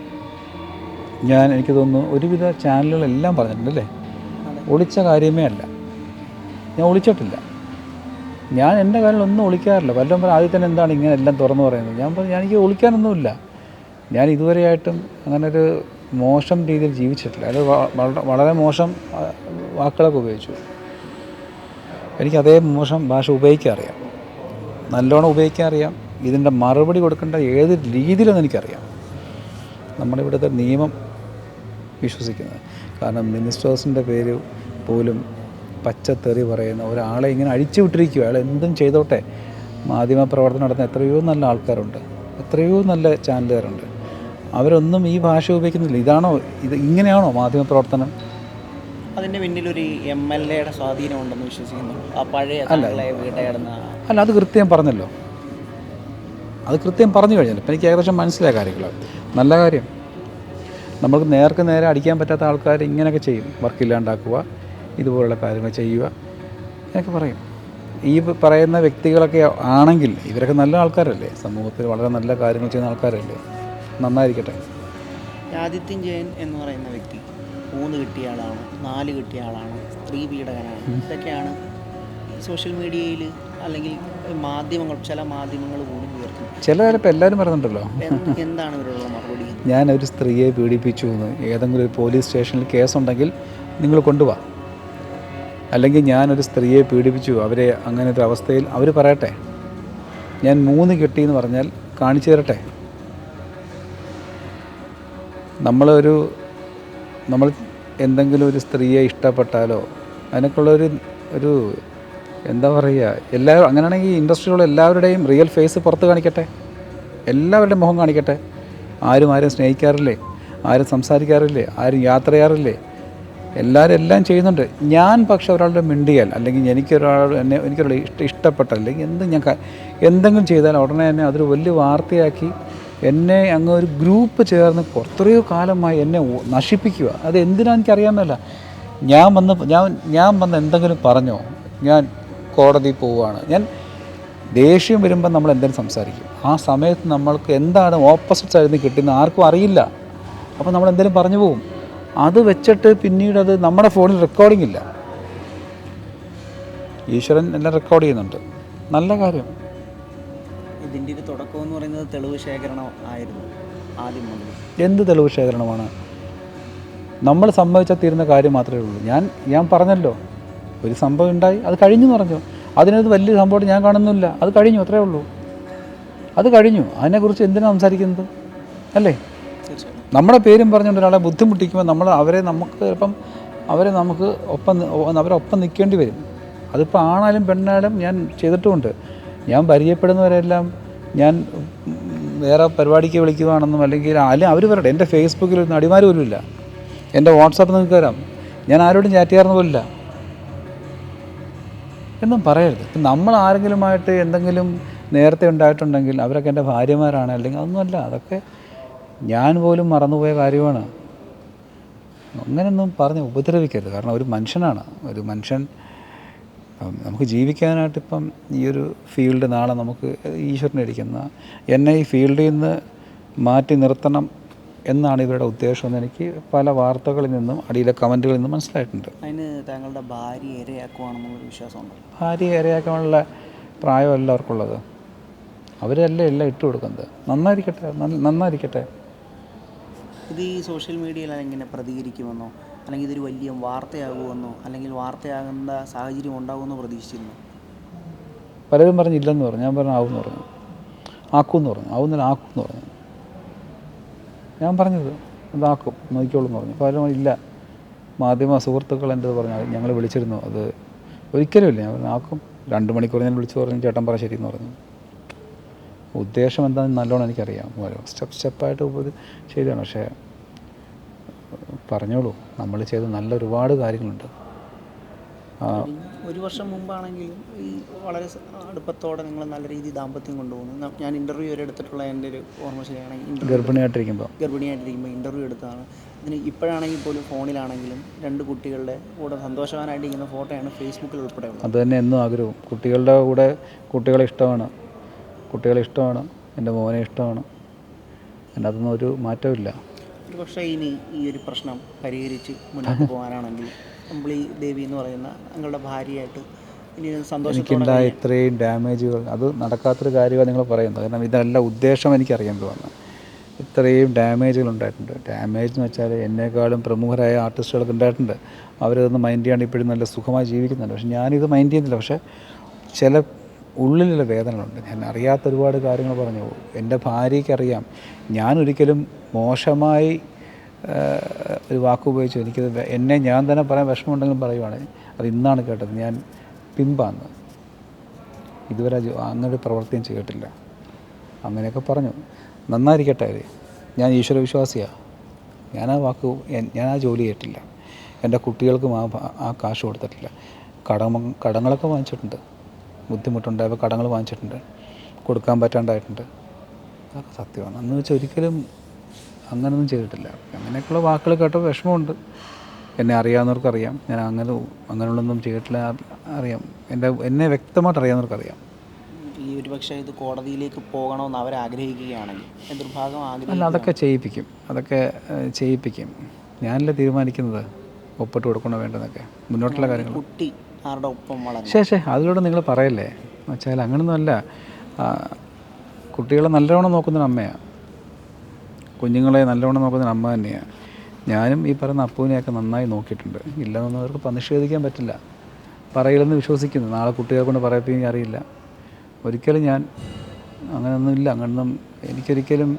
എനിക്ക് തോന്നുന്നു ഒരുവിധ ചാനലുകളെല്ലാം പറഞ്ഞിട്ടുണ്ടല്ലേ. ഒളിച്ച കാര്യമേ അല്ല, ഞാൻ ഒളിച്ചിട്ടില്ല. ഞാൻ എൻ്റെ കാര്യങ്ങളൊന്നും ഒളിക്കാറില്ല. വല്ലതും പറഞ്ഞാൽ ആദ്യം തന്നെ എന്താണ് ഇങ്ങനെ എല്ലാം തുറന്നു പറയുന്നത്? എനിക്ക് ഒളിക്കാനൊന്നുമില്ല. ഞാൻ ഇതുവരെയായിട്ടും അങ്ങനൊരു മോശം രീതിയിൽ ജീവിച്ചിട്ടില്ല. അത് വളരെ മോശം വാക്കുകളൊക്കെ ഉപയോഗിച്ചു. എനിക്ക് അതേ മോശം ഭാഷ ഉപയോഗിക്കാൻ അറിയാം, നല്ലോണം ഉപയോഗിക്കാൻ അറിയാം. ഇതിൻ്റെ മറുപടി കൊടുക്കേണ്ട ഏത് രീതിയിലെന്ന് എനിക്കറിയാം. നമ്മളിവിടുത്തെ നിയമം വിശ്വസിക്കുന്നത്. കാരണം മിനിസ്റ്റേഴ്സിൻ്റെ പേര് പോലും പച്ചത്തെറി പറയുന്ന ഒരാളെ ഇങ്ങനെ അഴിച്ചു വിട്ടിരിക്കുക. അയാൾ എന്തും ചെയ്തോട്ടെ. മാധ്യമപ്രവർത്തനം നടത്തുന്ന എത്രയോ നല്ല ആൾക്കാരുണ്ട്, എത്രയോ നല്ല ചാനലുകാരുണ്ട്. അവരൊന്നും ഈ ഭാഷ ഉപയോഗിക്കുന്നില്ല. ഇങ്ങനെയാണോ മാധ്യമപ്രവർത്തനം? അതിൻ്റെ പിന്നിലൊരു MLA-യുടെ സ്വാധീനം ഉണ്ടെന്ന് വിശ്വസിക്കുന്നു. ആ പഴയ വീട്ടയാടുന്ന അല്ല, അത് കൃത്യം പറഞ്ഞല്ലോ. അത് കൃത്യം പറഞ്ഞു കഴിഞ്ഞല്ലോ. ഇപ്പം എനിക്ക് ഏകദേശം മനസ്സിലായ കാര്യങ്ങൾ. നല്ല കാര്യം. നമുക്ക് നേരെ അടിക്കാൻ പറ്റാത്ത ആൾക്കാർ ഇങ്ങനെയൊക്കെ ചെയ്യും. വർക്കില്ലാണ്ടാക്കുക, ഇതുപോലുള്ള കാര്യങ്ങൾ ചെയ്യുക എന്നൊക്കെ പറയും. ഈ പറയുന്ന വ്യക്തികളൊക്കെ ആണെങ്കിൽ ഇവരൊക്കെ നല്ല ആൾക്കാരല്ലേ, സമൂഹത്തിൽ വളരെ നല്ല കാര്യങ്ങൾ ചെയ്യുന്ന ആൾക്കാരല്ലേ. നന്നായിരിക്കട്ടെ. ആദിത്യൻ ജയൻ എന്ന് പറയുന്ന വ്യക്തി 3 കിട്ടിയ ആളാണ്, 4 കിട്ടിയ ആളാണ്, സ്ത്രീ പീഡകനാണ്. ഇതൊക്കെയാണ് സോഷ്യൽ മീഡിയയിൽ അല്ലെങ്കിൽ ചില മാധ്യമങ്ങൾ പോലും ഉയർത്തുന്നത്. ചിലപ്പോൾ എല്ലാവരും പറയുന്നുണ്ടല്ലോ. എന്താണ് ഇവരുള്ള മറുപടി? ഞാനൊരു സ്ത്രീയെ പീഡിപ്പിച്ചു എന്ന് ഏതെങ്കിലും ഒരു പോലീസ് സ്റ്റേഷനിൽ കേസുണ്ടെങ്കിൽ നിങ്ങൾ കൊണ്ടുപോവാ. അല്ലെങ്കിൽ ഞാനൊരു സ്ത്രീയെ പീഡിപ്പിച്ചു, അവരെ അങ്ങനെ ഒരു അവസ്ഥയിൽ അവർ പറയട്ടെ. ഞാൻ 3 കിട്ടിയെന്ന് പറഞ്ഞാൽ കാണിച്ചു തരട്ടെ. നമ്മൾ എന്തെങ്കിലും ഒരു സ്ത്രീയെ ഇഷ്ടപ്പെട്ടാലോ അതിനൊക്കെയുള്ളൊരു എന്താ പറയുക, എല്ലാവരും അങ്ങനെയാണെങ്കിൽ ഇൻഡസ്ട്രിയിലുള്ള എല്ലാവരുടെയും റിയൽ ഫേസ് പുറത്ത് കാണിക്കട്ടെ. എല്ലാവരുടെയും മുഖം കാണിക്കട്ടെ. ആരും സ്നേഹിക്കാറില്ലേ? ആരും സംസാരിക്കാറില്ലേ? ആരും യാത്ര ചെയ്യാറില്ലേ? എല്ലാവരും എല്ലാം ചെയ്യുന്നുണ്ട്. ഞാൻ പക്ഷെ ഒരാളുടെ മിണ്ടിയാൽ അല്ലെങ്കിൽ എനിക്കൊരാൾ ഇഷ്ടപ്പെട്ട അല്ലെങ്കിൽ എന്തെങ്കിലും ചെയ്താൽ ഉടനെ തന്നെ അതൊരു വലിയ വാർത്തയാക്കി എന്നെ അങ്ങ് ഒരു ഗ്രൂപ്പ് ചേർന്ന് എത്രയോ കാലമായി എന്നെ നശിപ്പിക്കുക. അത് എന്തിനാണെന്ന് എനിക്കറിയാമല്ല. ഞാൻ വന്ന് എന്തെങ്കിലും പറഞ്ഞോ, ഞാൻ കോടതി പോവുകയാണ്, ഞാൻ ദേഷ്യം വരുമ്പോൾ നമ്മൾ എന്തെങ്കിലും സംസാരിക്കും. ആ സമയത്ത് നമ്മൾക്ക് എന്താണ് ഓപ്പോസിറ്റ് സൈഡിൽ നിന്ന് കിട്ടുന്നത് ആർക്കും അറിയില്ല. അപ്പോൾ നമ്മൾ എന്തെങ്കിലും പറഞ്ഞു പോകും. അത് വെച്ചിട്ട് പിന്നീട് അത് നമ്മുടെ ഫോണിൽ റെക്കോർഡിംഗ് ഇല്ല. ഈശ്വരൻ എല്ലാം റെക്കോർഡ് ചെയ്യുന്നുണ്ട്. നല്ല കാര്യം. ഇതിൻ്റെ ഒരു തുടക്കം എന്ന് പറയുന്നത് തെളിവ് ശേഖരണം ആയിരുന്നു ആദ്യം മുതൽ. എന്ത് തെളിവ് ശേഖരണമാണ്? നമ്മൾ സമ്മതിച്ചാൽ തീരുന്ന കാര്യം മാത്രമേ ഉള്ളൂ. ഞാൻ പറഞ്ഞല്ലോ, ഒരു സംഭവം ഉണ്ടായി, അത് കഴിഞ്ഞു എന്ന് പറഞ്ഞു. അതിനകത്ത് വലിയ സംഭവം ഞാൻ കാണുന്നില്ല. അത് കഴിഞ്ഞു, അത്രേ ഉള്ളൂ. അത് കഴിഞ്ഞു. അതിനെക്കുറിച്ച് എന്തിനാണ് സംസാരിക്കുന്നത്? അല്ലേ? നമ്മുടെ പേരും പറഞ്ഞുകൊണ്ട് ഒരാളെ ബുദ്ധിമുട്ടിക്കുമ്പോൾ നമുക്ക് ചിലപ്പം അവരൊപ്പം നിൽക്കേണ്ടി വരും. അതിപ്പോൾ ആണായാലും പെണ്ണായാലും ഞാൻ ചെയ്തിട്ടുമുണ്ട്. ഞാൻ പരിചയപ്പെടുന്നവരെല്ലാം ഞാൻ വേറെ പരിപാടിക്ക് വിളിക്കുകയാണെന്നും അല്ലെങ്കിൽ അവർ പറയട്ടെ, എൻ്റെ ഫേസ്ബുക്കിൽ ഒരു നടിമാർ പോലും ഇല്ല, എൻ്റെ വാട്സാപ്പിൽ നിങ്ങൾക്ക് തരാം, ഞാൻ ആരോടും ചാറ്റ് ചെയ്യാറുന്ന പോലില്ല എന്നും പറയരുത്. ഇപ്പം നമ്മൾ ആരെങ്കിലുമായിട്ട് എന്തെങ്കിലും നേരത്തെ ഉണ്ടായിട്ടുണ്ടെങ്കിൽ അവരൊക്കെ എൻ്റെ ഭാര്യമാരാണ്, അല്ലെങ്കിൽ അതൊന്നുമല്ല. അതൊക്കെ ഞാൻ പോലും മറന്നുപോയ കാര്യമാണ്. അങ്ങനെയൊന്നും പറഞ്ഞ് ഉപദ്രവിക്കരുത്. കാരണം ഒരു മനുഷ്യനാണ്. ഒരു മനുഷ്യൻ നമുക്ക് ജീവിക്കാനായിട്ട് ഇപ്പം ഈ ഒരു ഫീൽഡ് നാളെ നമുക്ക് ഈശ്വരനെ ഇരിക്കുന്ന എന്നെ ഈ ഫീൽഡിൽ നിന്ന് മാറ്റി നിർത്തണം എന്നാണ് ഇവരുടെ ഉദ്ദേശമെന്ന് എനിക്ക് പല വാർത്തകളിൽ നിന്നും അടിയിലെ കമൻറ്റുകളിൽ നിന്നും മനസ്സിലായിട്ടുണ്ട്. അതിന് താങ്കളുടെ ഭാര്യ ഇരയാക്കുവാണെന്നുള്ളൊരു വിശ്വാസമുണ്ട്? ഭാര്യ ഇരയാക്കാനുള്ള പ്രായം എല്ലാവർക്കുള്ളത്. അവരല്ലേ എല്ലാം ഇട്ട് കൊടുക്കുന്നത്. നന്നായിരിക്കട്ടെ. ഇത് ഈ സോഷ്യൽ മീഡിയയിൽ എങ്ങനെ പ്രതികരിക്കുമെന്നോ അല്ലെങ്കിൽ ഇതൊരു വലിയ വാർത്തയാകുമെന്നോ അല്ലെങ്കിൽ വാർത്തയാകുന്ന സാഹചര്യം ഉണ്ടാകുമെന്നോ പ്രതീക്ഷിച്ചിരുന്നു? പലരും പറഞ്ഞില്ലെന്ന് പറഞ്ഞു. ഞാൻ പറഞ്ഞു ആവുമെന്ന് പറഞ്ഞു, ആക്കുമെന്ന് പറഞ്ഞു. ആവുന്നില്ല, ആക്കുമെന്ന് പറഞ്ഞു. ഞാൻ പറഞ്ഞത് അതാക്കും, നോക്കിക്കോളൂ എന്ന് പറഞ്ഞു. പലരും ഇല്ല. മാധ്യമ സുഹൃത്തുക്കൾ എൻ്റെ പറഞ്ഞു, ഞങ്ങൾ വിളിച്ചിരുന്നു, അത് ഒരിക്കലും ഇല്ല. ഞാൻ പറഞ്ഞു ആക്കും. 2 മണിക്കൂർ ഞാൻ വിളിച്ചു പറഞ്ഞു, ചേട്ടൻ പറ ശരി എന്ന് പറഞ്ഞു. ഉദ്ദേശം എന്താണെന്ന് നല്ലോണം എനിക്കറിയാം. സ്റ്റെപ്പായിട്ട് ശരിയാണ്. പക്ഷേ പറഞ്ഞോളൂ, നമ്മൾ ചെയ്ത നല്ല ഒരുപാട് കാര്യങ്ങളുണ്ട്. 1 വർഷം മുമ്പാണെങ്കിലും ഈ വളരെ അടുപ്പത്തോടെ നിങ്ങൾ നല്ല രീതിയിൽ ദാമ്പത്യം കൊണ്ടുപോകുന്നു. ഞാൻ ഇൻ്റർവ്യൂ വരെ എടുത്തിട്ടുള്ള എൻ്റെ ഒരു ഓർമ്മ ശരിയാണെങ്കിൽ ഗർഭിണിയായിട്ടിരിക്കുമ്പോൾ ഇൻ്റർവ്യൂ എടുത്തതാണ്. ഇതിന് ഇപ്പോഴാണെങ്കിൽ പോലും ഫോണിലാണെങ്കിലും 2 കുട്ടികളുടെ കൂടെ സന്തോഷവാനായിട്ടിരിക്കുന്ന ഫോട്ടോയാണ് ഫേസ്ബുക്കിൽ ഉൾപ്പെടെ ഉള്ളത്. അത് തന്നെ എന്നും ആഗ്രഹവും. കുട്ടികളുടെ കൂടെ കുട്ടികളെ ഇഷ്ടമാണ്, എൻ്റെ മോനെ ഇഷ്ടമാണ്. എൻ്റെ അതൊന്നും ഒരു മാറ്റമില്ല. ഒരു പക്ഷേ ഇനി ഈ ഒരു പ്രശ്നം പരിഹരിച്ച് മുന്നോട്ട് പോകാനാണെങ്കിൽ അമ്പിളി ദേവി എന്ന് പറയുന്ന നിങ്ങളുടെ ഭാര്യയായിട്ട് ഇനി എനിക്കുണ്ടായ ഇത്രയും ഡാമേജുകൾ, അത് നടക്കാത്തൊരു കാര്യമാണ് നിങ്ങൾ പറയുന്നത്. കാരണം ഇതെല്ലാം ഉദ്ദേശം എനിക്കറിയാൻ തോന്നുന്നു. ഇത്രയും ഡാമേജുകൾ ഉണ്ടായിട്ടുണ്ട്. ഡാമേജ് എന്ന് വെച്ചാൽ എന്നെക്കാളും പ്രമുഖരായ ആർട്ടിസ്റ്റുകളൊക്കെ ഉണ്ടായിട്ടുണ്ട്. അവരതൊന്നും മൈൻഡ് ചെയ്യാണ്ട് ഇപ്പോഴും നല്ല സുഖമായി ജീവിക്കുന്നുണ്ട്. പക്ഷേ ഞാനിത് മൈൻഡ് ചെയ്യുന്നില്ല. പക്ഷേ ചില ഉള്ളിലുള്ള വേദനകളുണ്ട്. ഞാൻ അറിയാത്ത ഒരുപാട് കാര്യങ്ങൾ പറഞ്ഞു പോകും. എൻ്റെ ഭാര്യയ്ക്കറിയാം. ഞാനൊരിക്കലും മോശമായി ഒരു വാക്കുപയോഗിച്ചു. എനിക്കത് ഞാൻ തന്നെ പറയാൻ വിഷമമുണ്ടെങ്കിലും പറയുവാണ്. അത് ഇന്നാണ് കേട്ടത്. ഞാൻ പിമ്പാന്ന് ഇതുവരെ അങ്ങനെ പ്രവർത്തിയും ചെയ്തിട്ടില്ല. അങ്ങനെയൊക്കെ പറഞ്ഞു. നന്നായിരിക്കട്ടെ. ഞാൻ ഈശ്വര വിശ്വാസിയാണ്. ഞാൻ ആ ജോലി ചെയ്തിട്ടില്ല. എൻ്റെ കുട്ടികൾക്കും ആ കാശ് കൊടുത്തിട്ടില്ല. കടങ്ങളൊക്കെ വാങ്ങിച്ചിട്ടുണ്ട്. ബുദ്ധിമുട്ടുണ്ടായപ്പോൾ കടങ്ങൾ വാങ്ങിച്ചിട്ടുണ്ട്. കൊടുക്കാൻ പറ്റാണ്ടായിട്ടുണ്ട്. അതൊക്കെ സത്യമാണ്. എന്ന് വെച്ചാൽ ഒരിക്കലും അങ്ങനെയൊന്നും ചെയ്തിട്ടില്ല. അങ്ങനെയൊക്കെയുള്ള വാക്കുകൾ കേട്ടപ്പോൾ വിഷമമുണ്ട്. എന്നെ അറിയാവുന്നവർക്കറിയാം. ഞാൻ അങ്ങനെയുള്ളൊന്നും ചെയ്തിട്ടില്ല. അറിയാം. എന്നെ വ്യക്തമായിട്ട് അറിയാവുന്നവർക്കറിയാം. ഈ ഒരു പക്ഷേ ഇത് കോടതിയിലേക്ക് പോകണമെന്ന് അവർ ആഗ്രഹിക്കുകയാണെങ്കിൽ എതിർഭാഗം അല്ല, അതൊക്കെ ചെയ്യിപ്പിക്കും. ഞാനല്ലേ തീരുമാനിക്കുന്നത് ഒപ്പിട്ട് കൊടുക്കണോ വേണ്ടതെന്നൊക്കെ. മുന്നോട്ടുള്ള കാര്യങ്ങൾ കുട്ടി ആരുടെ ഒപ്പം വളർന്നു. ശേ അതിലൂടെ നിങ്ങൾ പറയല്ലേ വെച്ചാൽ അങ്ങനൊന്നുമല്ല. കുട്ടികളെ നല്ലവണ്ണം നോക്കുന്നൊരു അമ്മയാണ്. കുഞ്ഞുങ്ങളെ നല്ലവണ്ണം നോക്കുന്നൊരു അമ്മ തന്നെയാണ്. ഞാനും ഈ പറയുന്ന അപ്പൂനെയൊക്കെ നന്നായി നോക്കിയിട്ടുണ്ട്. ഇല്ലെന്നൊന്നും അവർക്ക് നിഷേധിക്കാൻ പറ്റില്ല. പറയില്ലെന്ന് വിശ്വസിക്കുന്നു. നാളെ കുട്ടികളെ കൊണ്ട് പറയിപ്പിക്കാൻ അറിയില്ല. ഒരിക്കലും ഞാൻ അങ്ങനെയൊന്നുമില്ല. അങ്ങനൊന്നും എനിക്കൊരിക്കലും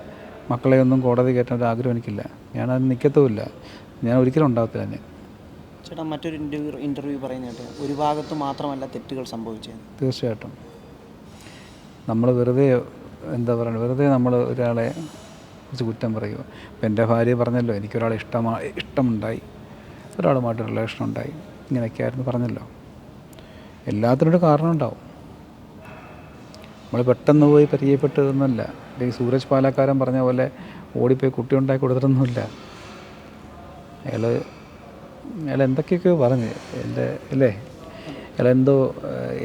മക്കളെ ഒന്നും കോടതി കയറ്റേണ്ട ആഗ്രഹം എനിക്കില്ല. ഞാനത് നിൽക്കത്തുമില്ല. ഞാൻ ഒരിക്കലും ഉണ്ടാകത്തില്ല തന്നെ. ചേട്ടാ, മറ്റൊരു ഇൻ്റർവ്യൂ പറയുന്നത് ഒരു ഭാഗത്ത് മാത്രമല്ല തെറ്റുകൾ സംഭവിച്ചത്. തീർച്ചയായിട്ടും നമ്മൾ വെറുതെ നമ്മൾ ഒരാളെ കുറിച്ച് കുറ്റം പറയുക. ഇപ്പം എൻ്റെ ഭാര്യ പറഞ്ഞല്ലോ, എനിക്കൊരാളെ ഇഷ്ടമുണ്ടായി. ഒരാളുമായിട്ട് റിലേഷൻ ഉണ്ടായി, ഇങ്ങനെയൊക്കെയായിരുന്നു പറഞ്ഞല്ലോ. എല്ലാത്തിനൊരു കാരണം ഉണ്ടാവും. നമ്മൾ പെട്ടെന്ന് പോയി പരിചയപ്പെട്ടതൊന്നുമല്ല. ഈ സൂരജ് പാലക്കാരൻ പറഞ്ഞ പോലെ ഓടിപ്പോയി കുട്ടി ഉണ്ടാക്കി കൊടുത്തിട്ടൊന്നുമില്ല. അയാൾ എന്തൊക്കെയൊക്കെയോ പറഞ്ഞ് അല്ലേ, അയാളെന്തോ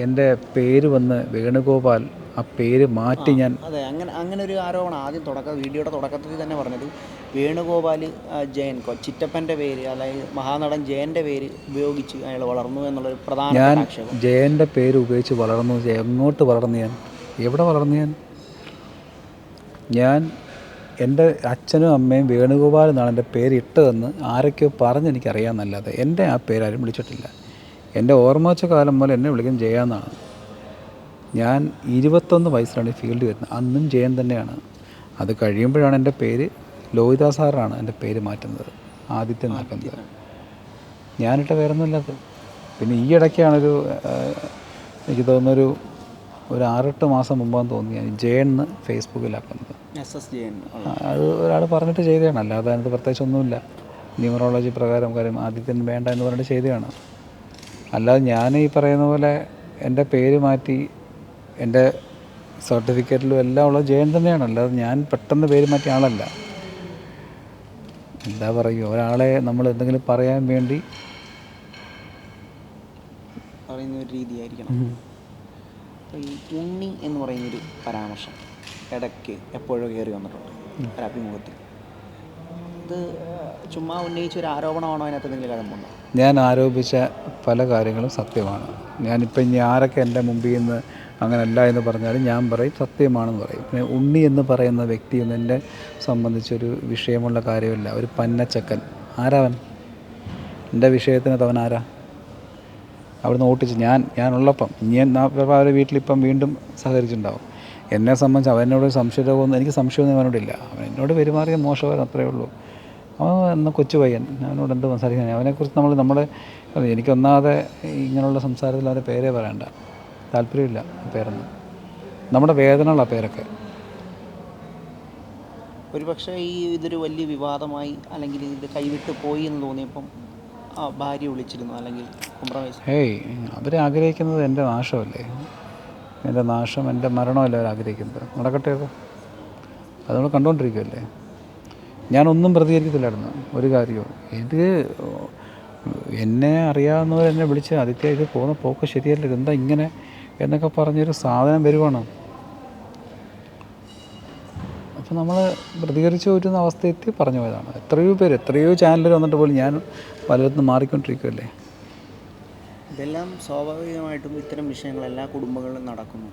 എൻ്റെ പേര് വന്ന് വേണുഗോപാൽ, ആ പേര് മാറ്റി ഞാൻ. അതെ, അങ്ങനെ ഒരു ആരോപണം ആദ്യം വീഡിയോയുടെ തുടക്കത്തിൽ തന്നെ പറഞ്ഞത് വേണുഗോപാൽ ജയൻ ചിറ്റപ്പൻ്റെ പേര്, അല്ലെങ്കിൽ മഹാനടൻ ജയൻ്റെ പേര് ഉപയോഗിച്ച് അയാൾ വളർന്നു എന്നുള്ളൊരു പ്രധാന ആക്ഷേപം. ജയൻ്റെ പേര് ഉപയോഗിച്ച് വളർന്നു. എങ്ങോട്ട് വളർന്നു? ഞാൻ എവിടെ വളർന്നു? ഞാൻ എൻ്റെ അച്ഛനും അമ്മയും വേണുഗോപാൽ എന്നാണ് എൻ്റെ പേര് ഇട്ടതെന്ന് ആരൊക്കെയോ പറഞ്ഞെനിക്കറിയാമെന്നല്ലാതെ എൻ്റെ ആ പേരാരും വിളിച്ചിട്ടില്ല. എൻ്റെ ഓർമ്മ വെച്ച കാലം മുതൽ എന്നെ വിളിക്കും ജയ എന്നാണ്. ഞാൻ 21 വയസ്സിലാണ് ഈ ഫീൽഡ് വരുന്നത്. അന്നും ജയൻ തന്നെയാണ്. അത് കഴിയുമ്പോഴാണ് എൻ്റെ പേര് ലോഹിത സാറാണ് എൻ്റെ പേര് മാറ്റുന്നത്, ആദിത്യൻ ആക്കുന്നത്. ഞാനിട്ട പേരൊന്നുമില്ലത്. പിന്നെ ഈ ഇടയ്ക്കാണൊരു എനിക്ക് തോന്നുന്നൊരു 6-8 മാസം മുമ്പാന്ന് തോന്നി ഞാൻ ജയൻ ഫേസ്ബുക്കിലാക്കുന്നത്. അത് ഒരാൾ പറഞ്ഞിട്ട് ചെയ്തതാണ്, അല്ലാതെ അതിനകത്ത് പ്രത്യേകിച്ചൊന്നുമില്ല. ന്യൂമറോളജി പ്രകാരം കാര്യം ആദിത്യൻ വേണ്ട എന്ന് പറഞ്ഞിട്ട് ചെയ്തതാണ്. അല്ലാതെ ഞാൻ ഈ പറയുന്ന പോലെ എൻ്റെ പേര് മാറ്റി എൻ്റെ സർട്ടിഫിക്കറ്റിലും എല്ലാം ഉള്ള ജയൻ തന്നെയാണ്. അല്ലാതെ ഞാൻ പെട്ടെന്ന് പേര് മാറ്റിയ ആളല്ല. എന്താ പറയുക, ഒരാളെ നമ്മൾ എന്തെങ്കിലും പറയാൻ വേണ്ടി പറയുന്ന ഒരു രീതിയായിരിക്കണം. ഈ ഉണ്ണി എന്ന് പറയുന്നൊരു പരാമർശം ഇടയ്ക്ക് എപ്പോഴോ കയറി വന്നിട്ടുണ്ട് ഒരു അഭിമുഖത്തിൽ. ഇത് ചുമ്മാ ഉന്നയിച്ച ഒരു ആരോപണമാണോ, അതിനകത്ത് എന്തെങ്കിലും കഴമ്പുണ്ടോ? ഞാൻ ആരോപിച്ച പല കാര്യങ്ങളും സത്യമാണ്. ഞാനിപ്പോൾ ഇനി ആരൊക്കെ എൻ്റെ മുമ്പിൽ നിന്ന് അങ്ങനെയല്ല എന്ന് പറഞ്ഞാലും ഞാൻ പറയും സത്യമാണെന്ന് പറയും. പിന്നെ ഉണ്ണി എന്ന് പറയുന്ന വ്യക്തിയൊന്നും എന്നെ സംബന്ധിച്ചൊരു വിഷയമുള്ള കാര്യമില്ല. ഒരു പന്നച്ചക്കൻ. ആരാവൻ? എൻ്റെ വിഷയത്തിനകത്ത് അവൻ ആരാ? അവിടുന്ന് ഓട്ടിച്ച് ഞാനുള്ളപ്പം അവരുടെ വീട്ടിലിപ്പം വീണ്ടും സഹകരിച്ചിട്ടുണ്ടാവും. എന്നെ സംബന്ധിച്ച് അവനോട് സംശയമൊന്നും എനിക്ക് സംശയമൊന്നും അവനോടില്ല. അവൻ എന്നോട് പെരുമാറിയ മോശമായിരുന്നു, അത്രയേ ഉള്ളൂ. അവൻ എന്ന കൊച്ചു പയ്യൻ, അവനോട് എന്ത് സംസാരിക്കാൻ? അവനെക്കുറിച്ച് നമ്മുടെ എനിക്കൊന്നാതെ ഇങ്ങനെയുള്ള സംസാരത്തിൽ അവൻ്റെ പേരേ പറയണ്ട, താല്പര്യമില്ല പേരൊന്നും. നമ്മുടെ വേദനയുള്ള പേരൊക്കെ. ഒരു പക്ഷേ ഇതൊരു വലിയ വിവാദമായി അല്ലെങ്കിൽ ഇത് കൈവിട്ട് പോയി എന്ന് തോന്നിയപ്പം ഭാര്യ വിളിച്ചിരുന്നു, അല്ലെങ്കിൽ കോംപ്രമൈസ്? അവർ ആഗ്രഹിക്കുന്നത് എൻ്റെ നാശമല്ലേ, എൻ്റെ നാശം, എൻ്റെ മരണമല്ലേ അവർ ആഗ്രഹിക്കുന്നത്. നടക്കട്ടെ, അത് നമ്മൾ കണ്ടുകൊണ്ടിരിക്കുകയല്ലേ. ഞാനൊന്നും പ്രതികരിക്കത്തില്ലായിരുന്നു ഒരു കാര്യവും. ഇത് എന്നെ അറിയാവുന്നവരെന്നെ വിളിച്ച് ആദിത്യ ഇത് പോകുന്ന പോക്ക് ശരിയല്ല, ഇതെന്താ ഇങ്ങനെ എന്നൊക്കെ പറഞ്ഞൊരു സാധനം വരുവാണ്. അപ്പോൾ നമ്മൾ പ്രതികരിച്ചു പറ്റുന്ന അവസ്ഥയെത്തി പറഞ്ഞു പോയതാണ്. എത്രയോ ചാനലുകൾ വന്നിട്ട് പോലും ഞാൻ പലയിടത്തും മാറിക്കൊണ്ടിരിക്കുകയല്ലേ. ഇതെല്ലാം സ്വാഭാവികമായിട്ടും ഇത്തരം വിഷയങ്ങൾ എല്ലാ കുടുംബങ്ങളിലും നടക്കുന്നു.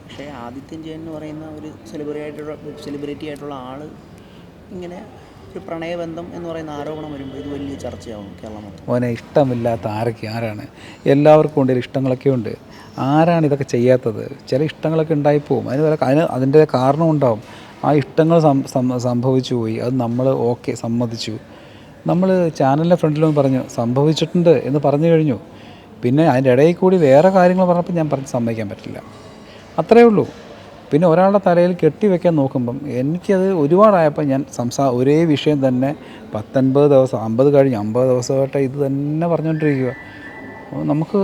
പക്ഷേ ആദിത്യൻ ജയൻ എന്ന് പറയുന്ന ഒരു സെലിബ്രിറ്റി ആയിട്ടുള്ള ആൾ ഇങ്ങനെ ഒരു പ്രണയബന്ധം എന്ന് പറയുന്ന ആരോപണം വരുമ്പോൾ ഇത് വലിയ ചർച്ചയാവും കേരളം മൊത്തം. അവനെ ഇഷ്ടമില്ലാത്ത ആരാണ്? എല്ലാവർക്കും ഉണ്ട് ഇഷ്ടങ്ങളൊക്കെ ഉണ്ട്. ആരാണ് ഇതൊക്കെ ചെയ്യാത്തത്? ചില ഇഷ്ടങ്ങളൊക്കെ ഉണ്ടായിപ്പോവും. അതിൻ്റെ കാരണം ഉണ്ടാവും. ആ ഇഷ്ടങ്ങൾ സംഭവിച്ചു പോയി, അത് നമ്മൾ സമ്മതിച്ചു. നമ്മൾ ചാനലിൻ്റെ ഫ്രണ്ടിലൊന്നും പറഞ്ഞു സംഭവിച്ചിട്ടുണ്ട് എന്ന് പറഞ്ഞു കഴിഞ്ഞു. പിന്നെ അതിൻ്റെ ഇടയിൽ കൂടി വേറെ കാര്യങ്ങൾ പറഞ്ഞപ്പോൾ ഞാൻ സമ്മതിക്കാൻ പറ്റില്ല, അത്രയേ ഉള്ളൂ. പിന്നെ ഒരാളുടെ തലയിൽ കെട്ടിവെക്കാൻ നോക്കുമ്പം എനിക്കത് ഒരുപാടായപ്പോൾ ഞാൻ ഒരേ വിഷയം തന്നെ 19 ദിവസം 50 കഴിഞ്ഞ് 50 ദിവസമായിട്ട് ഇത് തന്നെ പറഞ്ഞുകൊണ്ടിരിക്കുക. നമുക്ക്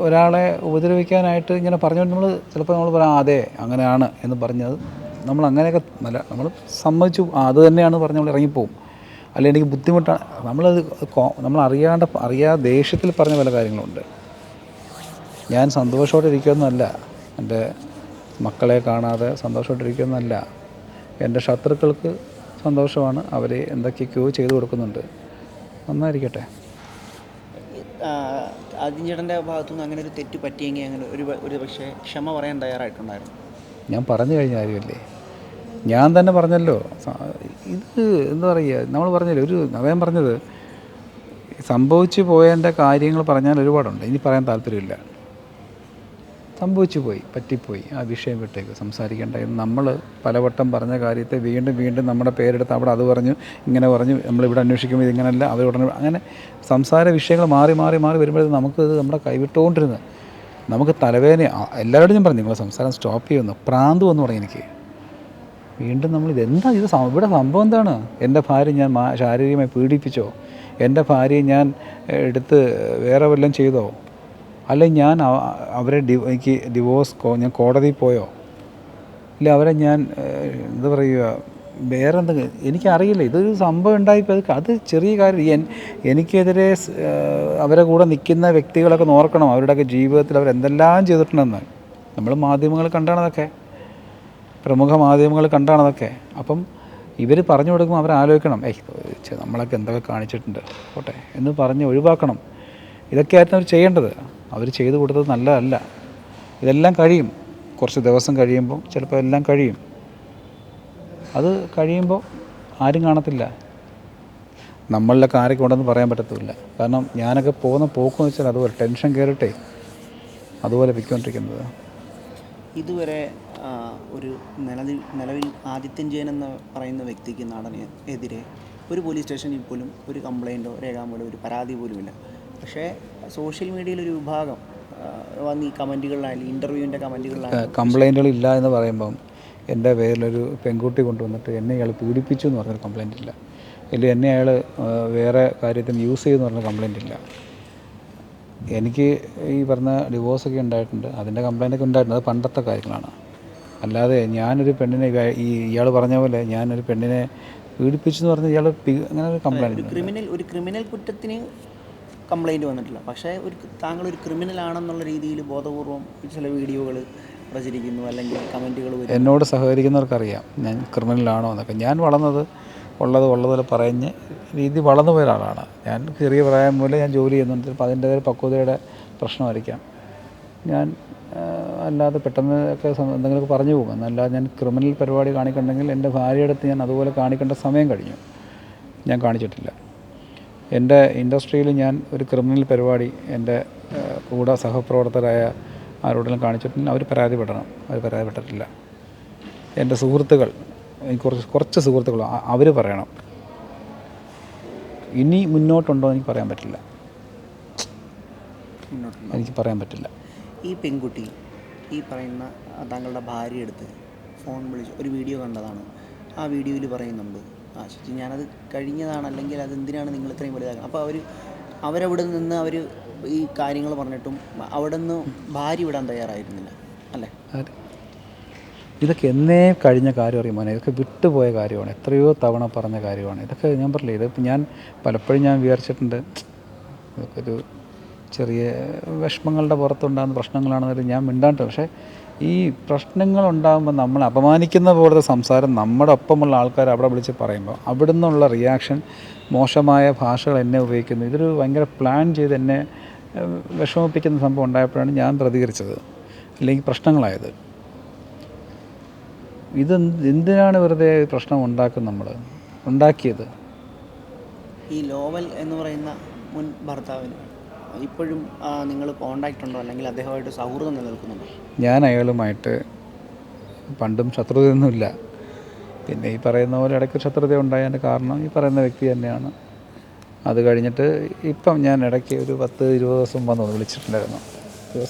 ഒരാളെ ഉപദ്രവിക്കാനായിട്ട് ഇങ്ങനെ പറഞ്ഞുകൊണ്ട് നമ്മൾ ചിലപ്പോൾ നമ്മൾ പറയാം അതെ അങ്ങനെയാണ് എന്ന് പറഞ്ഞത് നമ്മൾ അങ്ങനെയൊക്കെ നല്ല നമ്മൾ സമ്മതിച്ചു അത് തന്നെയാണ് പറഞ്ഞ് നമ്മൾ ഇറങ്ങിപ്പോവും. അല്ലെങ്കിൽ എനിക്ക് ബുദ്ധിമുട്ടാണ്, നമ്മൾ അറിയാതെ ദേഷ്യത്തിൽ പറഞ്ഞ പല കാര്യങ്ങളുണ്ട്. ഞാൻ സന്തോഷത്തോടെ ഇരിക്കുമെന്നല്ല, എൻ്റെ മക്കളെ കാണാതെ സന്തോഷമായിട്ടിരിക്കുന്നതല്ല. എൻ്റെ ശത്രുക്കൾക്ക് സന്തോഷമാണ്, അവർ എന്തൊക്കെയൊക്കെയോ ചെയ്തു കൊടുക്കുന്നുണ്ട്, നന്നായിരിക്കട്ടെ. ആദിത്യൻ്റെ ഭാഗത്തുനിന്ന് അങ്ങനെ ഒരു തെറ്റ് പറ്റിയെങ്കിൽ അങ്ങനെ ഒരു പക്ഷേ ക്ഷമ പറയാൻ തയ്യാറായിട്ടുണ്ടായിരുന്നു. ഞാൻ പറഞ്ഞു കഴിഞ്ഞ കാര്യമല്ലേ, ഞാൻ തന്നെ പറഞ്ഞല്ലോ. ഇത് എന്താ പറയുക, നമ്മൾ പറഞ്ഞല്ലോ അവൻ പറഞ്ഞത് സംഭവിച്ചു പോയതിൻ്റെ കാര്യങ്ങൾ പറഞ്ഞാൽ ഒരുപാടുണ്ട്, ഇനി പറയാൻ താല്പര്യമില്ല. സംഭവിച്ചു പോയി, പറ്റിപ്പോയി, ആ വിഷയം വിട്ടേക്ക്, സംസാരിക്കേണ്ട എന്ന് നമ്മൾ പലവട്ടം പറഞ്ഞ കാര്യത്തെ വീണ്ടും നമ്മുടെ പേരെടുത്ത് അവിടെ അത് പറഞ്ഞു ഇങ്ങനെ പറഞ്ഞു, നമ്മളിവിടെ അന്വേഷിക്കുമ്പോൾ ഇതിങ്ങനല്ല, അവരുടനെ അങ്ങനെ സംസാര വിഷയങ്ങൾ മാറി വരുമ്പോഴേ നമുക്കിത് നമ്മുടെ കൈവിട്ടുകൊണ്ടിരുന്നത് നമുക്ക് തലവേദന. എല്ലാവരോടും ഞാൻ പറഞ്ഞു നിങ്ങളെ സംസാരം സ്റ്റോപ്പ് ചെയ്യുന്നു, പ്രാന്ത് എന്ന് പറഞ്ഞു എനിക്ക്. വീണ്ടും നമ്മൾ ഇതെന്താ ഇവിടെ സംഭവം എന്താണ്? എൻ്റെ ഭാര്യ ഞാൻ ശാരീരികമായി പീഡിപ്പിച്ചോ? എൻ്റെ ഭാര്യയെ ഞാൻ എടുത്ത് വേറെ വല്ലതും ചെയ്തോ? അല്ലെങ്കിൽ ഞാൻ അവരെ എനിക്ക് ഞാൻ കോടതിയിൽ പോയോ? ഇല്ല അവരെ ഞാൻ എന്താ പറയുക വേറെ എന്തെങ്കിലും എനിക്കറിയില്ല. ഇതൊരു സംഭവം ഉണ്ടായിപ്പോൾ അത് ചെറിയ കാര്യം. എനിക്കെതിരെ അവരെ കൂടെ നിൽക്കുന്ന വ്യക്തികളൊക്കെ നോക്കണം, അവരുടെയൊക്കെ ജീവിതത്തിൽ അവരെന്തെല്ലാം ചെയ്തിട്ടുണ്ടെന്ന്. നമ്മൾ മാധ്യമങ്ങൾ കണ്ടാണതൊക്കെ, പ്രമുഖ മാധ്യമങ്ങൾ കണ്ടാണതൊക്കെ. അപ്പം ഇവർ പറഞ്ഞു കൊടുക്കുമ്പോൾ അവരാലോചിക്കണം, നമ്മളൊക്കെ എന്തൊക്കെ കാണിച്ചിട്ടുണ്ട് പോട്ടെ എന്ന് പറഞ്ഞ് ഒഴിവാക്കണം. ഇതൊക്കെയായിരുന്നു അവർ ചെയ്യേണ്ടത്. അവർ ചെയ്തു കൊടുത്തത് നല്ലതല്ല. ഇതെല്ലാം കഴിയും, കുറച്ച് ദിവസം കഴിയുമ്പോൾ ചിലപ്പോൾ എല്ലാം കഴിയും. അത് കഴിയുമ്പോൾ ആരും കാണത്തില്ല. നമ്മളിലൊക്കെ ആരൊക്കെ ഉണ്ടെന്ന് പറയാൻ പറ്റത്തില്ല. കാരണം ഞാനൊക്കെ പോകുന്ന പോക്കെന്ന് വെച്ചാൽ അതുപോലെ ടെൻഷൻ കയറിയിട്ടേ അതുപോലെ പൊയ്ക്കൊണ്ടിരിക്കുന്നത്. ഇതുവരെ ഒരു നിലവിൽ ആദിത്യൻ ജയൻ എന്ന് പറയുന്ന വ്യക്തിക്ക് നടന് എതിരെ ഒരു പോലീസ് സ്റ്റേഷനിൽ പോലും ഒരു കംപ്ലയിൻറ്റോ രേഖാമൂലം ഒരു പരാതി പോലുമില്ല. പക്ഷേ സോഷ്യൽ മീഡിയയിലൊരു വിഭാഗം വന്ന് ഈ കമൻറ്റുകളിലായാലും ഇൻ്റർവ്യൂവിൻ്റെ കമൻറ്റുകളിലായാലും കംപ്ലയിൻറ്റുകളില്ല എന്ന് പറയുമ്പം എൻ്റെ പേരിലൊരു പെൺകുട്ടി കൊണ്ടുവന്നിട്ട് എന്നെ ഇയാൾ പീഡിപ്പിച്ചു എന്ന് പറഞ്ഞൊരു കംപ്ലയിൻ്റ് ഇല്ല. ഇല്ലെങ്കിൽ എന്നെ അയാൾ വേറെ കാര്യത്തിന് യൂസ് ചെയ്തെന്ന് പറഞ്ഞ കംപ്ലയിൻ്റ് ഇല്ല. എനിക്ക് ഈ പറഞ്ഞ ഡിവോഴ്സൊക്കെ ഉണ്ടായിട്ടുണ്ട്, അതിൻ്റെ കംപ്ലയിൻ്റൊക്കെ ഉണ്ടായിട്ടുണ്ട്. അത് പണ്ടത്തെ കാര്യങ്ങളാണ്. അല്ലാതെ ഞാനൊരു പെണ്ണിനെ ഇയാൾ പറഞ്ഞ പോലെ ഞാനൊരു പെണ്ണിനെ പീഡിപ്പിച്ചു എന്ന് പറഞ്ഞ് ഇയാൾ അങ്ങനെ ഒരു കംപ്ലയിൻറ്റ് ഒരു ക്രിമിനൽ കുറ്റത്തിന് കംപ്ലയിൻറ്റ് വന്നിട്ടില്ല. പക്ഷേ താങ്കൾ ഒരു ക്രിമിനൽ ആണെന്നുള്ള രീതിയിൽ ബോധപൂർവം ചില വീഡിയോകൾ പ്രചരിക്കുന്നു, അല്ലെങ്കിൽ കമൻറ്റുകൾ വരും. എന്നോട് സഹകരിക്കുന്നവർക്കറിയാം ഞാൻ ക്രിമിനലാണോ എന്നൊക്കെ. ഞാൻ വളർന്നത് ഉള്ളതുപോലെ പറഞ്ഞ രീതി വളർന്നു പോയ ഒരാളാണ്. ഞാൻ ചെറിയ പ്രായം പോലെ ഞാൻ ജോലി ചെയ്യുന്നുണ്ട്. ചിലപ്പോൾ അതിൻ്റേതായ പക്വതയുടെ പ്രശ്നമായിരിക്കാം. ഞാൻ അല്ലാതെ പെട്ടെന്ന് ഒക്കെ എന്തെങ്കിലുമൊക്കെ പറഞ്ഞു പോകും. എന്നല്ലാതെ ഞാൻ ക്രിമിനൽ പരിപാടി കാണിക്കണമെങ്കിൽ എൻ്റെ ഭാര്യയുടെ അടുത്ത് ഞാൻ അതുപോലെ കാണിക്കേണ്ട സമയം കഴിഞ്ഞു. ഞാൻ കാണിച്ചിട്ടില്ല. എൻ്റെ ഇൻഡസ്ട്രിയിൽ ഞാൻ ഒരു ക്രിമിനൽ പരിപാടി എൻ്റെ കൂടെ സഹപ്രവർത്തകരായ ആരോടെങ്കിലും കാണിച്ചിട്ടുണ്ടെങ്കിൽ അവർ പരാതിപ്പെടണം. അവർ പരാതിപ്പെട്ടിട്ടില്ല. എൻ്റെ സുഹൃത്തുക്കൾ, എനിക്ക് കുറച്ച് സുഹൃത്തുക്കൾ, അവർ പറയണം. ഇനി മുന്നോട്ടുണ്ടോ എനിക്ക് പറയാൻ പറ്റില്ല. എനിക്ക് പറയാൻ പറ്റില്ല. ഈ പെൺകുട്ടി ഈ പറയുന്ന താങ്കളുടെ ഭാര്യ എടുത്ത് ഫോൺ വിളിച്ച് ഒരു വീഡിയോ കണ്ടതാണ്. ആ വീഡിയോയിൽ പറയുന്നുണ്ട്, ശരി ഞാനത് കഴിഞ്ഞതാണ്, അല്ലെങ്കിൽ അതെന്തിനാണ് നിങ്ങൾ ഇത്രയും വലുതാക്കുന്നത്. അപ്പോൾ അവരവിടെ നിന്ന് അവർ ഈ കാര്യങ്ങൾ പറഞ്ഞിട്ടും അവിടെ നിന്ന് ഭാര്യ വിടാൻ തയ്യാറായിരുന്നില്ല അല്ലേ? ഇതൊക്കെ എന്നേ കഴിഞ്ഞ കാര്യം അറിയുമോ? ഇതൊക്കെ വിട്ടുപോയ കാര്യമാണ്. എത്രയോ തവണ പറഞ്ഞ കാര്യമാണ്. ഇതൊക്കെ ഞാൻ പറഞ്ഞില്ലേ, ഇതിപ്പോൾ ഞാൻ പലപ്പോഴും ഞാൻ വിചാരിച്ചിട്ടുണ്ട് ഇതൊക്കെ ഒരു ചെറിയ വിഷമങ്ങളുടെ പുറത്തുണ്ടാകുന്ന പ്രശ്നങ്ങളാണെന്നൊരു ഞാൻ മിണ്ടാണ്ട്. പക്ഷേ ഈ പ്രശ്നങ്ങളുണ്ടാകുമ്പോൾ നമ്മൾ അപമാനിക്കുന്ന പോലത്തെ സംസാരം നമ്മുടെ ഒപ്പമുള്ള ആൾക്കാർ അവിടെ വിളിച്ച് പറയുമ്പോൾ അവിടെ നിന്നുള്ള റിയാക്ഷൻ, മോശമായ ഭാഷകൾ എന്നെ ഉപയോഗിക്കുന്നു. ഇതൊരു ഭയങ്കര പ്ലാൻ ചെയ്ത് എന്നെ വിഷമിപ്പിക്കുന്ന സംഭവം ഉണ്ടായപ്പോഴാണ് ഞാൻ പ്രതികരിച്ചത്, അല്ലെങ്കിൽ പ്രശ്നങ്ങളായത്. എന്തിനാണ് വെറുതെ പ്രശ്നം ഉണ്ടാക്കിയത്? ഈ ലോവൽ എന്ന് പറയുന്ന മുൻ ഭർത്താവിന് ഇപ്പോഴും നിങ്ങൾ കോണ്ടാക്റ്റ് ഉണ്ടോ, അല്ലെങ്കിൽ അദ്ദേഹമായിട്ട് സൗഹൃദം നിലനിൽക്കുന്നുണ്ടോ? ഞാൻ അയാളുമായിട്ട് പണ്ടും ശത്രുതയൊന്നുമില്ല. പിന്നെ ഈ പറയുന്ന പോലെ ഇടയ്ക്ക് ശത്രുത ഉണ്ടായതിൻ്റെ കാരണം ഈ പറയുന്ന വ്യക്തി തന്നെയാണ്. അത് കഴിഞ്ഞിട്ട് ഇപ്പം ഞാൻ ഇടയ്ക്ക് ഒരു 10-20 ദിവസം വന്നു വിളിച്ചിട്ടുണ്ടായിരുന്നു.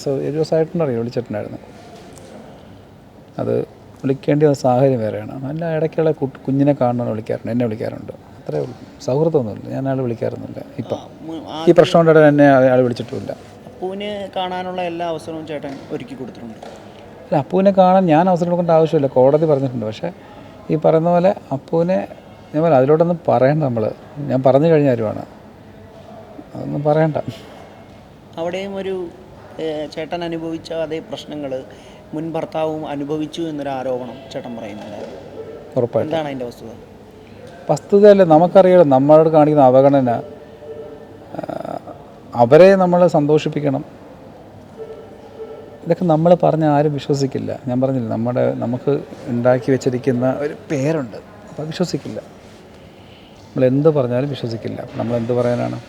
7 ദിവസമായിട്ടുണ്ടറിയോ വിളിച്ചിട്ടുണ്ടായിരുന്നു. അത് വിളിക്കേണ്ടി വന്ന സാഹചര്യം വേറെയാണ്. നല്ല ഇടയ്ക്കുള്ള കുഞ്ഞിനെ കാണണമെന്ന് വിളിക്കാറുണ്ട്, എന്നെ വിളിക്കാറുണ്ട്. അത്രേ ഉള്ളൂ. സൗഹൃദമൊന്നുമില്ല. ഞാൻ അയാൾ വിളിക്കാറൊന്നുമില്ല. ഇപ്പം ഈ പ്രശ്നം കൊണ്ടിട്ട് എന്നെ അയാൾ വിളിച്ചിട്ടുമില്ല. അപ്പൂവിനെ കാണാനുള്ള എല്ലാ അവസരവും ചേട്ടൻ ഒരുക്കി കൊടുത്തിട്ടുണ്ട്. അല്ല, അപ്പൂവിനെ കാണാൻ ഞാൻ അവസരം കൊടുക്കേണ്ട ആവശ്യമില്ല, കോടതി പറഞ്ഞിട്ടുണ്ട്. പക്ഷേ ഈ പറയുന്ന പോലെ അപ്പൂവിനെ ഞാൻ പറയാം അതിലോട്ടൊന്നും പറയണ്ട. ഞാൻ പറഞ്ഞു കഴിഞ്ഞ കാര്യമാണ്, അതൊന്നും പറയണ്ട. അവിടെയും ഒരു ചേട്ടൻ അനുഭവിച്ച അതേ പ്രശ്നങ്ങൾ മുൻ ഭർത്താവും അനുഭവിച്ചു എന്നൊരു ആരോപണം ചേട്ടൻ പറയുന്നുണ്ട്. ഉറപ്പായിട്ടും. എന്താണ് അതിൻ്റെ വസ്തുത? വസ്തുതയല്ല, നമുക്കറിയാലോ നമ്മളോട് കാണിക്കുന്ന അവഗണന. അവരെ നമ്മൾ സന്തോഷിപ്പിക്കണം. ഇതൊക്കെ നമ്മൾ പറഞ്ഞാൽ ആരും വിശ്വസിക്കില്ല. ഞാൻ പറഞ്ഞില്ല, നമുക്ക് ഉണ്ടാക്കി വെച്ചിരിക്കുന്ന ഒരു പേരുണ്ട്, അപ്പോൾ വിശ്വസിക്കില്ല. നമ്മളെന്ത് പറഞ്ഞാലും വിശ്വസിക്കില്ല. നമ്മളെന്ത് പറയാനാണ്?